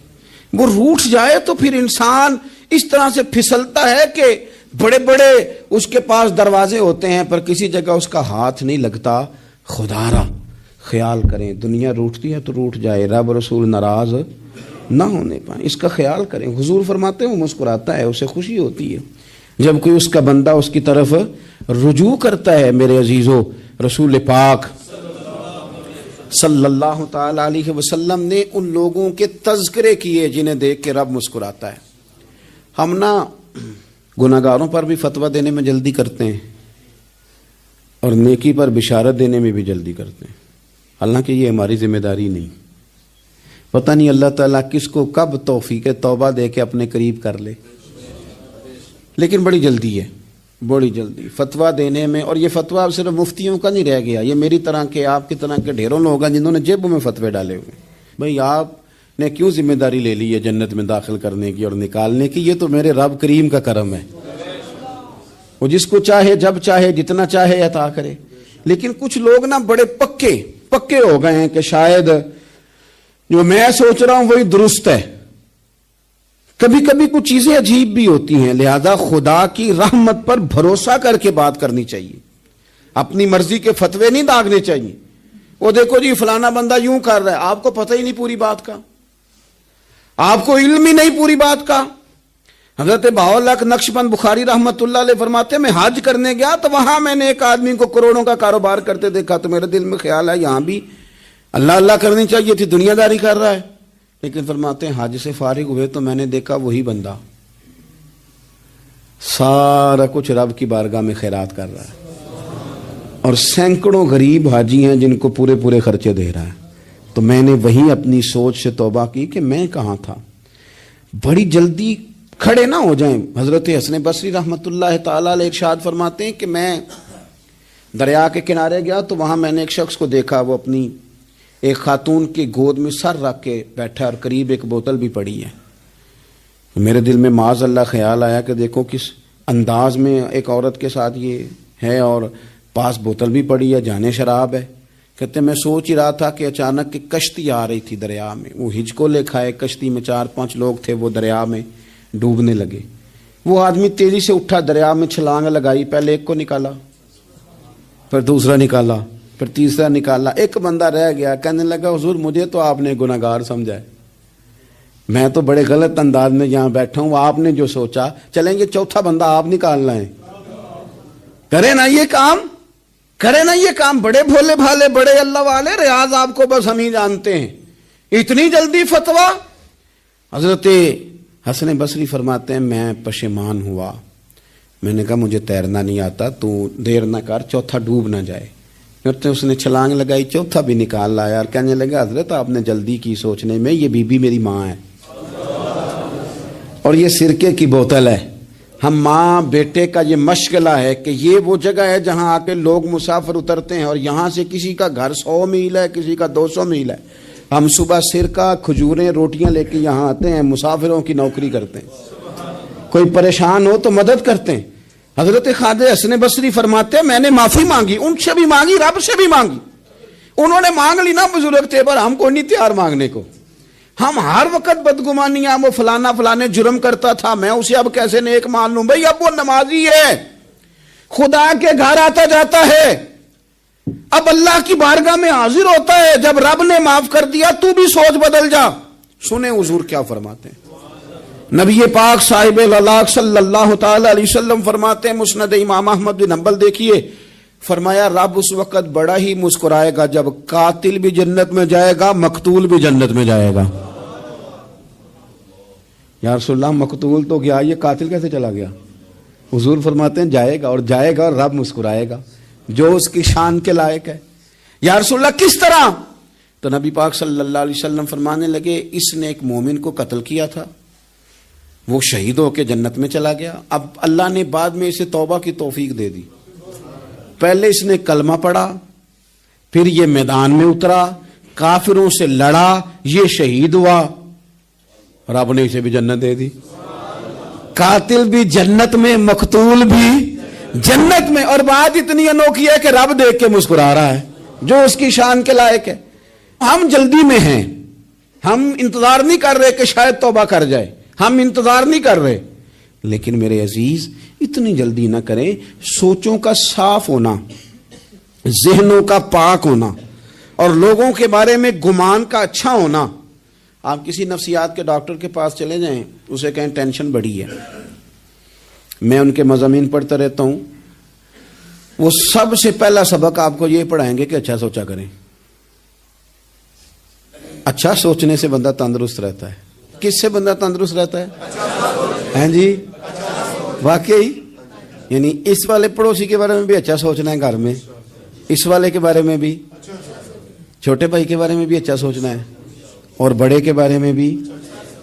Speaker 3: وہ روٹھ جائے تو پھر انسان اس طرح سے پھسلتا ہے کہ بڑے بڑے اس کے پاس دروازے ہوتے ہیں پر کسی جگہ اس کا ہاتھ نہیں لگتا. خدا را خیال کریں، دنیا روٹتی ہے تو روٹھ جائے، رب رسول ناراض نہ ہونے پائیں، اس کا خیال کریں. حضور فرماتے ہیں وہ مسکراتا ہے، اسے خوشی ہوتی ہے جب کوئی اس کا بندہ اس کی طرف رجوع کرتا ہے. میرے عزیزو، رسول پاک صلی اللہ تعالی علیہ وسلم نے ان لوگوں کے تذکرے کیے جنہیں دیکھ کے رب مسکراتا ہے. ہم نا گناہگاروں پر بھی فتویٰ دینے میں جلدی کرتے ہیں اور نیکی پر بشارت دینے میں بھی جلدی کرتے ہیں، حالانکہ یہ ہماری ذمہ داری نہیں. پتہ نہیں اللہ تعالیٰ کس کو کب توفیق توبہ دے کے اپنے قریب کر لے، لیکن بڑی جلدی ہے، بڑی جلدی فتویٰ دینے میں. اور یہ فتویٰ اب صرف مفتیوں کا نہیں رہ گیا، یہ میری طرح کے، آپ کی طرح کے ڈھیروں لوگ ہیں جنہوں نے جیبوں میں فتوے ڈالے ہوئے. بھئی آپ نے کیوں ذمہ داری لے لی ہے جنت میں داخل کرنے کی اور نکالنے کی؟ یہ تو میرے رب کریم کا کرم ہے، وہ جس کو چاہے جب چاہے جتنا چاہے عطا کرے. لیکن کچھ لوگ نا بڑے پکے ہو گئے ہیں کہ شاید جو میں سوچ رہا ہوں وہی درست ہے. کبھی کبھی کچھ چیزیں عجیب بھی ہوتی ہیں، لہذا خدا کی رحمت پر بھروسہ کر کے بات کرنی چاہیے، اپنی مرضی کے فتوے نہیں داغنے چاہیے. وہ دیکھو جی فلانا بندہ یوں کر رہا ہے، آپ کو پتہ ہی نہیں پوری بات کا، آپ کو علم ہی نہیں پوری بات کا. حضرت بہاءاللہ نقشبند بخاری رحمت اللہ علیہ فرماتے ہیں میں حج کرنے گیا تو وہاں میں نے ایک آدمی کو کروڑوں کا کاروبار کرتے دیکھا تو میرے دل میں خیال ہے یہاں بھی اللہ اللہ کرنی چاہیے تھی، دنیا داری کر رہا ہے. لیکن فرماتے ہیں حج سے فارغ ہوئے تو میں نے دیکھا وہی بندہ سارا کچھ رب کی بارگاہ میں خیرات کر رہا ہے اور سینکڑوں غریب حاجی ہیں جن کو پورے خرچے دے رہا ہے. تو میں نے وہیں اپنی سوچ سے توبہ کی کہ میں کہاں تھا. بڑی جلدی کھڑے نہ ہو جائیں. حضرت حسن بصری رحمت اللہ تعالی علیہ ارشاد فرماتے ہیں کہ میں دریا کے کنارے گیا تو وہاں میں نے ایک شخص کو دیکھا، وہ اپنی ایک خاتون کی گود میں سر رکھ کے بیٹھا اور قریب ایک بوتل بھی پڑی ہے. میرے دل میں معاذ اللہ خیال آیا کہ دیکھو کس انداز میں ایک عورت کے ساتھ یہ ہے اور پاس بوتل بھی پڑی ہے، جانے شراب ہے. کہتے میں سوچ ہی رہا تھا کہ اچانک ایک کشتی آ رہی تھی دریا میں، وہ ہجکو لے کھائے، کشتی میں 4-5 لوگ تھے، وہ دریا میں ڈوبنے لگے. وہ آدمی تیزی سے اٹھا، دریا میں چھلانگ لگائی، پہلے ایک کو نکالا، پھر دوسرا نکالا، پھر تیسرا نکالا. ایک بندہ رہ گیا، کہنے لگا حضور مجھے تو آپ نے گناہگار سمجھا ہے، میں تو بڑے غلط انداز میں یہاں بیٹھا ہوں، آپ نے جو سوچا. چلیں گے چوتھا بندہ آپ نکالنا ہے، کرے نا یہ کام، کرے نا یہ کام. بڑے بھولے بھالے، بڑے اللہ والے، ریاض آپ کو بس ہم ہی جانتے ہیں. اتنی جلدی فتویٰ. حضرت حسن بصری فرماتے ہیں میں پشیمان ہوا، میں نے کہا مجھے تیرنا نہیں آتا، تو دیر نہ کر، چوتھا ڈوب نہ جائے. پھر اس نے چھلانگ لگائی، چوتھا بھی نکال لایا اور کہنے لگا حضرت آپ نے جلدی کی سوچنے میں، یہ بی بی میری ماں ہے اور یہ سرکے کی بوتل ہے. ہم ماں بیٹے کا یہ مشغلہ ہے کہ یہ وہ جگہ ہے جہاں آ کے لوگ مسافر اترتے ہیں اور یہاں سے کسی کا گھر 100 میل ہے، کسی کا 200 میل ہے. ہم صبح سرکہ، کھجوریں، روٹیاں لے کے یہاں آتے ہیں، مسافروں کی نوکری کرتے ہیں، کوئی پریشان ہو تو مدد کرتے ہیں. حضرت خواجہ حسن بصری فرماتے ہیں میں نے معافی مانگی، ان سے بھی مانگی، رب سے بھی مانگی. انہوں نے مانگ لی نا بزرگ تھے، پر ہم کو نہیں تیار مانگنے کو. ہم ہر وقت بدگمانیاں، وہ فلانے جرم کرتا تھا، میں اسے اب کیسے نیک مان لوں. بھئی اب وہ نمازی ہے، خدا کے گھر آتا جاتا ہے، اب اللہ کی بارگاہ میں حاضر ہوتا ہے، جب رب نے معاف کر دیا تو بھی سوچ بدل جا. سنیں حضور کیا فرماتے ہیں. نبی پاک صاحب الاخلاق صلی اللہ تعالی علیہ وسلم فرماتے ہیں، مسند امام احمد بن حنبل دیکھیے، فرمایا رب اس وقت بڑا ہی مسکرائے گا جب قاتل بھی جنت میں جائے گا، مقتول بھی جنت میں جائے گا. یا رسول اللہ مقتول تو گیا، یہ قاتل کیسے چلا گیا؟ حضور فرماتے ہیں جائے گا، اور جائے گا اور رب مسکرائے گا جو اس کی شان کے لائق ہے. یا رسول اللہ کس طرح؟ تو نبی پاک صلی اللہ علیہ وسلم فرمانے لگے اس نے ایک مومن کو قتل کیا تھا، وہ شہید ہو کے جنت میں چلا گیا. اب اللہ نے بعد میں اسے توبہ کی توفیق دے دی. پہلے اس نے کلمہ پڑھا، پھر یہ میدان میں اترا، کافروں سے لڑا، یہ شہید ہوا، رب نے اسے بھی جنت دے دی. قاتل بھی جنت میں، مقتول بھی جنت میں. اور بات اتنی انوکھی ہے کہ رب دیکھ کے مسکرا رہا ہے جو اس کی شان کے لائق ہے. ہم جلدی میں ہیں، ہم انتظار نہیں کر رہے کہ شاید توبہ کر جائے، ہم انتظار نہیں کر رہے. لیکن میرے عزیز اتنی جلدی نہ کریں. سوچوں کا صاف ہونا، ذہنوں کا پاک ہونا، اور لوگوں کے بارے میں گمان کا اچھا ہونا. آپ کسی نفسیات کے ڈاکٹر کے پاس چلے جائیں، اسے کہیں ٹینشن بڑی ہے. میں ان کے مضامین پڑھتا رہتا ہوں، وہ سب سے پہلا سبق آپ کو یہ پڑھائیں گے کہ اچھا سوچا کریں. اچھا سوچنے سے بندہ تندرست رہتا ہے. کس سے بندہ تندرست رہتا ہے؟ ہیں جی واقعی. یعنی اس والے پڑوسی کے بارے میں بھی اچھا سوچنا ہے، گھر میں اس والے کے بارے میں بھی، چھوٹے بھائی کے بارے میں بھی اچھا سوچنا ہے، اور بڑے کے بارے میں بھی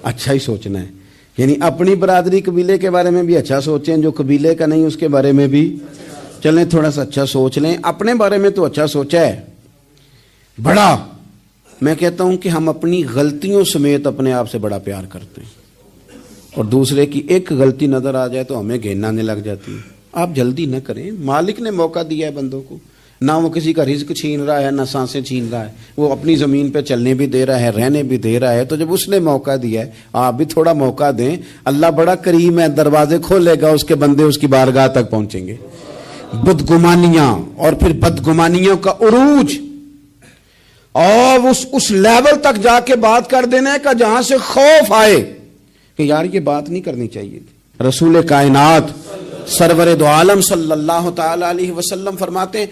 Speaker 3: اچھا ہی سوچنا ہے. یعنی اپنی برادری قبیلے کے بارے میں بھی اچھا سوچیں، جو قبیلے کا نہیں اس کے بارے میں بھی چلیں تھوڑا سا اچھا سوچ لیں. اپنے بارے میں تو اچھا سوچا ہے بڑا. میں کہتا ہوں کہ ہم اپنی غلطیوں سمیت اپنے آپ سے بڑا پیار کرتے ہیں، اور دوسرے کی ایک غلطی نظر آ جائے تو ہمیں گھین آنے لگ جاتی ہے. آپ جلدی نہ کریں. مالک نے موقع دیا ہے بندوں کو، نہ وہ کسی کا رزق چھین رہا ہے، نہ سانسیں چھین رہا ہے، وہ اپنی زمین پہ چلنے بھی دے رہا ہے، رہنے بھی دے رہا ہے. تو جب اس نے موقع دیا ہے آپ بھی تھوڑا موقع دیں. اللہ بڑا کریم ہے، دروازے کھولے گا، اس کے بندے اس کی بارگاہ تک پہنچیں گے. بدگمانیاں اور پھر بدگمانیوں کا عروج، اور اس لیول تک جا کے بات کر دینے کا جہاں سے خوف آئے کہ یار یہ بات نہیں کرنی چاہیے تھی. رسول کائنات سرور دو عالم صلی اللہ تعالی علیہ وسلم فرماتے ہیں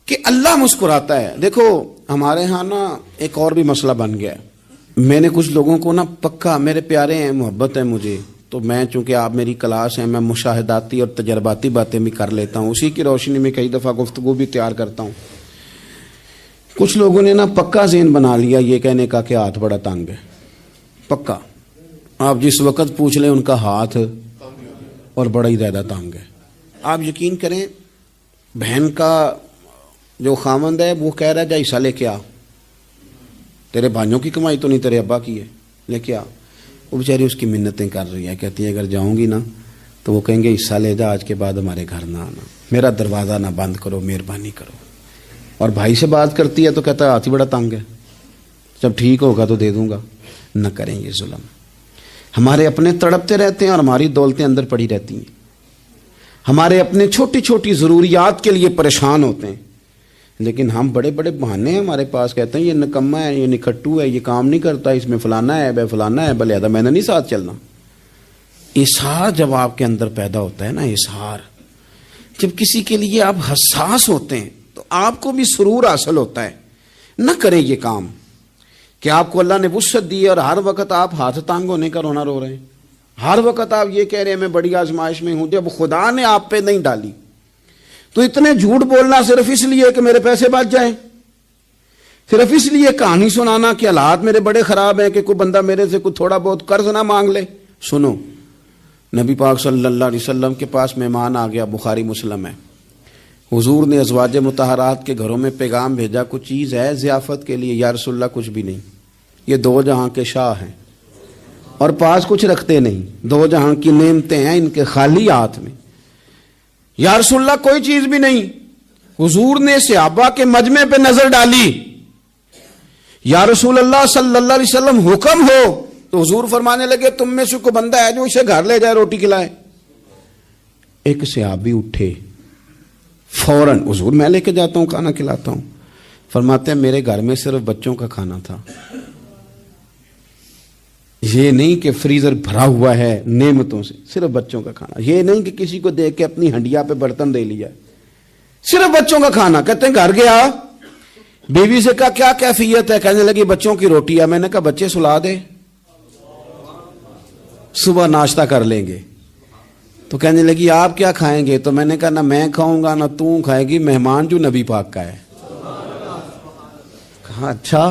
Speaker 3: کہ اللہ مسکراتا ہے. دیکھو ہمارے ہاں نا ایک اور بھی مسئلہ بن گیا ہے. میں نے کچھ لوگوں کو نا پکا، میرے پیارے ہیں، محبت ہے مجھے، تو میں چونکہ آپ میری کلاس ہیں، میں مشاہداتی اور تجرباتی باتیں بھی کر لیتا ہوں، اسی کی روشنی میں کئی دفعہ گفتگو بھی تیار کرتا ہوں. کچھ لوگوں نے نا پکا ذہن بنا لیا یہ کہنے کا کہ ہاتھ بڑا تنگ ہے. پکا آپ جس وقت پوچھ لیں ان کا ہاتھ اور بڑا ہی زیادہ تنگ ہے. آپ یقین کریں بہن کا جو خامند ہے وہ کہہ رہا ہے جا حصہ لے کے آ، تیرے بھائیوں کی کمائی تو نہیں تیرے ابا کی ہے، لے کے آ. وہ بیچاری اس کی منتیں کر رہی ہے، کہتی ہے اگر جاؤں گی نا تو وہ کہیں گے حصہ لے جا، آج کے بعد ہمارے گھر نہ آنا، میرا دروازہ نہ بند کرو، مہربانی کرو. اور بھائی سے بات کرتی ہے تو کہتا ہے ہاتھ ہی بڑا تنگ ہے، جب ٹھیک ہوگا تو دے دوں گا. نہ کریں یہ ظلم. ہمارے اپنے تڑپتے رہتے ہیں اور ہماری دولتیں اندر پڑی رہتی ہیں. ہمارے اپنے چھوٹی چھوٹی ضروریات کے لیے پریشان ہوتے ہیں، لیکن ہم بڑے بڑے بہانے ہیں ہمارے پاس. کہتے ہیں یہ نکما ہے، یہ نکھٹو ہے، یہ کام نہیں کرتا، اس میں فلانا ہے، بے فلانا ہے، لہذا میں نے نہیں ساتھ چلنا. اظہار جب آپ کے اندر پیدا ہوتا ہے نا، اظہار جب کسی کے لیے آپ حساس ہوتے ہیں تو آپ کو بھی سرور حاصل ہوتا ہے. نہ کریں یہ کام کہ آپ کو اللہ نے وسعت دی اور ہر وقت آپ ہاتھ تانگ ہونے کا رونا رو رہے ہیں، ہر وقت آپ یہ کہہ رہے ہیں میں بڑی آزمائش میں ہوں، جب خدا نے آپ پہ نہیں ڈالی. تو اتنے جھوٹ بولنا صرف اس لیے کہ میرے پیسے بچ جائیں، صرف اس لیے کہانی سنانا کہ حالات میرے بڑے خراب ہیں کہ کوئی بندہ میرے سے کوئی تھوڑا بہت قرض نہ مانگ لے. سنو، نبی پاک صلی اللہ علیہ وسلم کے پاس مہمان آ گیا، بخاری مسلم ہے. حضور نے ازواج مطہرات کے گھروں میں پیغام بھیجا کچھ چیز ہے ضیافت کے لیے. یا رسول اللہ کچھ بھی نہیں، یہ دو جہاں کے شاہ ہیں اور پاس کچھ رکھتے نہیں، دو جہاں کی نعمتیں ہیں ان کے خالی ہاتھ میں. یا رسول اللہ کوئی چیز بھی نہیں. حضور نے صحابہ کے مجمع پہ نظر ڈالی. یا رسول اللہ صلی اللہ علیہ وسلم حکم ہو. تو حضور فرمانے لگے تم میں سے کوئی بندہ ہے جو اسے گھر لے جائے روٹی کھلائے. ایک صحابی اٹھے، فوراً حضور میں لے کے جاتا ہوں کھانا کھلاتا ہوں. فرماتے ہیں میرے گھر میں صرف بچوں کا کھانا تھا. یہ نہیں کہ فریزر بھرا ہوا ہے نعمتوں سے، صرف بچوں کا کھانا. یہ نہیں کہ کسی کو دیکھ کے اپنی ہنڈیا پہ برتن دے لیا، صرف بچوں کا کھانا. کہتے ہیں گھر گیا، بیوی سے کہا کیا کیفیت ہے؟ کہنے لگی بچوں کی روٹی ہے. میں نے کہا بچے سلا دے، صبح ناشتہ کر لیں گے. تو کہنے لگی آپ کیا کھائیں گے؟ تو میں نے کہا نہ میں کھاؤں گا نہ تو کھائے گی، مہمان جو نبی پاک کا ہے. کہا اچھا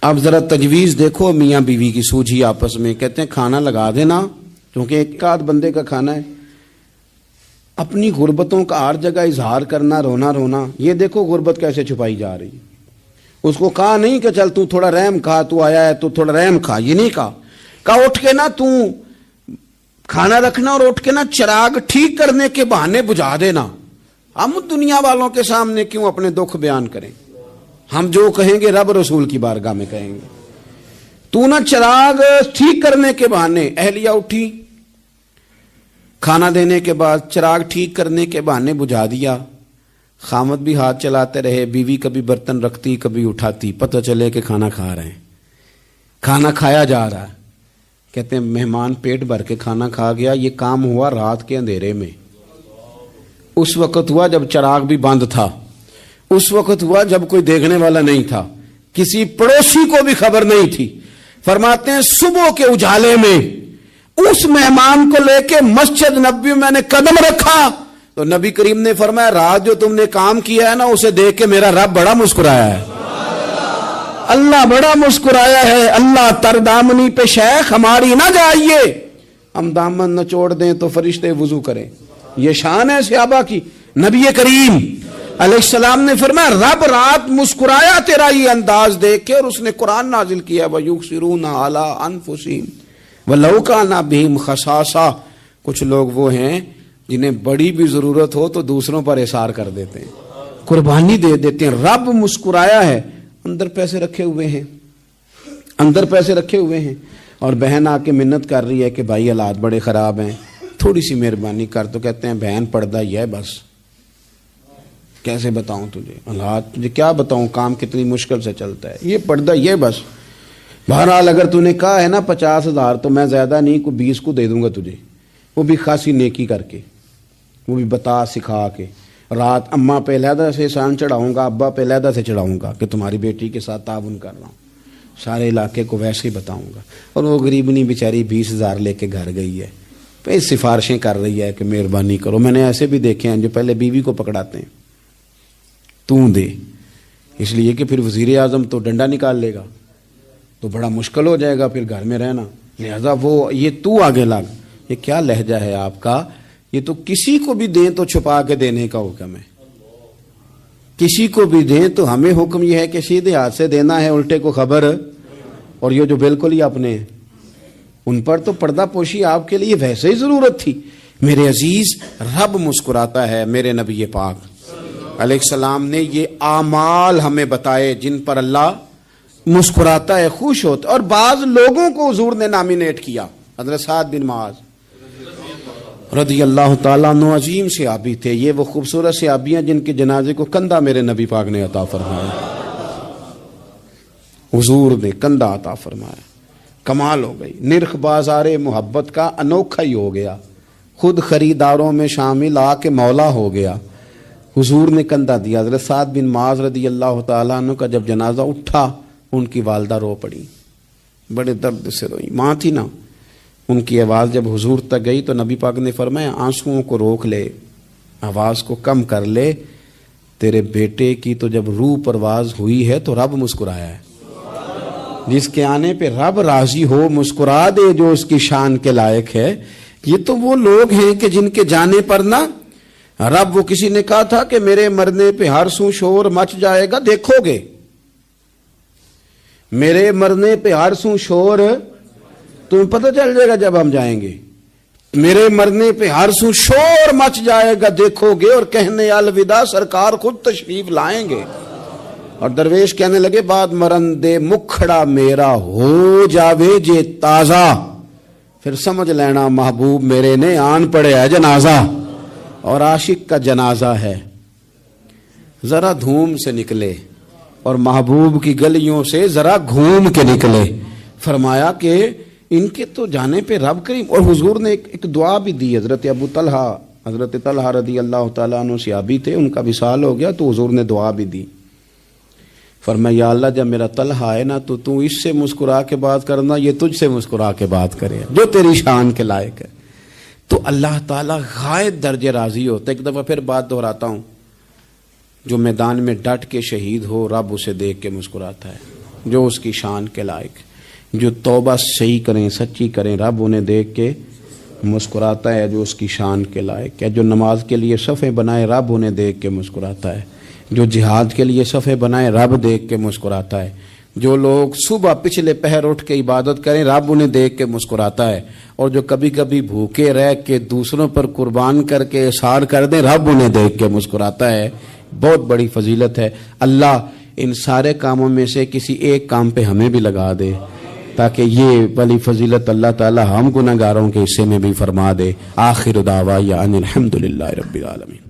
Speaker 3: اب ذرا تجویز دیکھو میاں بیوی کی سوجھی آپس میں. کہتے ہیں کھانا لگا دینا، کیونکہ ایک آدھ بندے کا کھانا ہے. اپنی غربتوں کا ہر جگہ اظہار کرنا، رونا رونا. یہ دیکھو غربت کیسے چھپائی جا رہی. اس کو کہا نہیں کہ چل تو تھوڑا رحم کھا، تو آیا ہے تو تھوڑا رحم کھا. یہ نہیں کہا. کہا اٹھ کے نا تو کھانا رکھنا اور اٹھ کے نا چراغ ٹھیک کرنے کے بہانے بجھا دینا. ہم دنیا والوں کے سامنے کیوں اپنے دکھ بیان کریں؟ ہم جو کہیں گے رب رسول کی بارگاہ میں کہیں گے. تو نا چراغ ٹھیک کرنے کے بہانے. اہلیہ اٹھی، کھانا دینے کے بعد چراغ ٹھیک کرنے کے بہانے بجھا دیا. خامد بھی ہاتھ چلاتے رہے، بیوی کبھی برتن رکھتی کبھی اٹھاتی. پتہ چلے کہ کھانا کھا رہے ہیں، کھانا کھایا جا رہا ہے. کہتے ہیں مہمان پیٹ بھر کے کھانا کھا گیا. یہ کام ہوا رات کے اندھیرے میں. اس وقت ہوا جب چراغ بھی بند تھا. اس وقت ہوا جب کوئی دیکھنے والا نہیں تھا، کسی پڑوسی کو بھی خبر نہیں تھی. فرماتے ہیں صبح کے اجالے میں اس مہمان کو لے کے مسجد نبوی میں نے قدم رکھا تو نبی کریم نے فرمایا رات جو تم نے کام کیا ہے نا اسے دیکھ کے میرا رب بڑا مسکرایا ہے. اللہ بڑا مسکرایا ہے. اللہ تر دامنی پہ شیخ ہماری نہ جائیے، ہم دامن نہ چھوڑ دیں تو فرشتے وضو کریں. یہ شان ہے صحابہ کی. نبی کریم علیہ السلام نے فرمایا رب رات مسکرایا تیرا یہ انداز دیکھ کے، اور اس نے قرآن نازل کیا وَيُؤْثِرُونَ عَلَىٰ أَنفُسِهِمْ وَلَوْ كَانَ بِهِمْ خَصَاصَةٌ. کچھ لوگ وہ ہیں جنہیں بڑی بھی ضرورت ہو تو دوسروں پر اثار کر دیتے ہیں، قربانی دے دیتے ہیں. رب مسکرایا ہے. اندر پیسے رکھے ہوئے ہیں، اندر پیسے رکھے ہوئے ہیں، اور بہن آ کے منت کر رہی ہے کہ بھائی حالات بڑے خراب ہیں، تھوڑی سی مہربانی کر. تو کہتے ہیں بہن پردہ یہ ہے بس. کیسے بتاؤں تجھے حالات، تجھے کیا بتاؤں کام کتنی مشکل سے چلتا ہے. یہ پردہ یہ بس. بہرحال اگر تو نے کہا ہے نا 50,000 تو میں زیادہ نہیں کوئی 20 کو دے دوں گا تجھے، وہ بھی خاصی نیکی کر کے، وہ بھی بتا سکھا کے. رات اماں پہ علیحدہ سے احسان چڑھاؤں گا، ابا پہ علیحدہ سے چڑھاؤں گا کہ تمہاری بیٹی کے ساتھ تعاون کر رہا ہوں. سارے علاقے کو ویسے ہی بتاؤں گا. اور وہ غریبنی بیچاری 20,000 لے کے گھر گئی ہے، پہ سفارشیں کر رہی ہے کہ مہربانی کرو. میں نے ایسے بھی دیکھے ہیں جو پہلے بیوی کو پکڑاتے ہیں تو دے، اس لیے کہ پھر وزیر اعظم تو ڈنڈا نکال لے گا تو بڑا مشکل ہو جائے گا پھر گھر میں رہنا. لہذا وہ یہ تو آگے لگ. یہ کیا لہجہ ہے آپ کا؟ یہ تو کسی کو بھی دیں تو چھپا کے دینے کا حکم ہے. کسی کو بھی دیں تو ہمیں حکم یہ ہے کہ سیدھے ہاتھ سے دینا ہے، الٹے کو خبر. اور یہ جو بالکل ہی اپنے ہیں ان پر تو پردہ پوشی آپ کے لیے ویسے ہی ضرورت تھی. میرے عزیز رب مسکراتا ہے. میرے نبی پاک علیہ السلام نے یہ اعمال ہمیں بتائے جن پر اللہ مسکراتا ہے، خوش ہوتا ہے. اور بعض لوگوں کو حضور نے نامینیٹ کیا. حضرت سعد بن معاذ رضی اللہ تعالیٰ عنہ عظیم صحابی تھے. یہ وہ خوبصورت صحابیاں جن کے جنازے کو کندھا میرے نبی پاک نے عطا فرمایا. حضور نے کندھا عطا فرمایا. کمال ہو گئی. نرخ بازار محبت کا انوکھا ہی ہو گیا. خود خریداروں میں شامل آ کے مولا ہو گیا. حضور نے کندھا دیا. حضرت سعد بن معاذ رضی اللہ تعالیٰ عنہ کا جب جنازہ اٹھا ان کی والدہ رو پڑی، بڑے درد سے روئی. ماں تھی نا. ان کی آواز جب حضور تک گئی تو نبی پاک نے فرمایا آنسوؤں کو روک لے، آواز کو کم کر لے. تیرے بیٹے کی تو جب روح پرواز ہوئی ہے تو رب مسکرایا ہے. جس کے آنے پہ رب راضی ہو مسکرا دے جو اس کی شان کے لائق ہے. یہ تو وہ لوگ ہیں کہ جن کے جانے پر نا رب، وہ کسی نے کہا تھا کہ میرے مرنے پہ ہر سو شور مچ جائے گا، دیکھو گے میرے مرنے پہ ہر سو شور، تمہیں پتہ چل جائے گا جب ہم جائیں گے. میرے مرنے پہ ہر سو شور مچ جائے گا، دیکھو گے. اور کہنے الوداع سرکار خود تشریف لائیں گے. اور درویش کہنے لگے بعد مرندے مکھڑا میرا ہو جاوے جے تازہ، پھر سمجھ لینا محبوب میرے نے آن پڑے ہے جنازہ. اور عاشق کا جنازہ ہے ذرا دھوم سے نکلے اور محبوب کی گلیوں سے ذرا گھوم کے نکلے. فرمایا کہ ان کے تو جانے پہ رب کریم. اور حضور نے ایک دعا بھی دی. حضرت طلحہ رضی اللہ تعالیٰ عنہ صحابی تھے, ان کا وصال ہو گیا تو حضور نے دعا بھی دی. فرمایا یا اللہ جب میرا طلحہ ہے نا تو اس سے مسکرا کے بات کرنا, یہ تجھ سے مسکرا کے بات کرے جو تیری شان کے لائق ہے. تو اللہ تعالیٰ غائب درجے راضی ہوتا ہے. ایک دفعہ پھر بات دہراتا ہوں, جو میدان میں ڈٹ کے شہید ہو رب اسے دیکھ کے مسکراتا ہے جو اس کی شان کے لائق. جو توبہ صحیح کریں سچی کریں رب انہیں دیکھ کے مسکراتا ہے جو اس کی شان کے لائق ہے. جو نماز کے لیے صفیں بنائے رب انہیں دیکھ کے مسکراتا ہے. جو جہاد کے لیے صفیں بنائے رب دیکھ کے مسکراتا ہے. جو لوگ صبح پچھلے پہر اٹھ کے عبادت کریں رب انہیں دیکھ کے مسکراتا ہے. اور جو کبھی کبھی بھوکے رہ کے دوسروں پر قربان کر کے احسان کر دیں رب انہیں دیکھ کے مسکراتا ہے. بہت بڑی فضیلت ہے. اللہ ان سارے کاموں میں سے کسی ایک کام پہ ہمیں بھی لگا دے تاکہ یہ بڑی فضیلت اللہ تعالی ہم گناہگاروں کے حصے میں بھی فرما دے. آخر دعوانا ان الحمد للہ رب العالمین.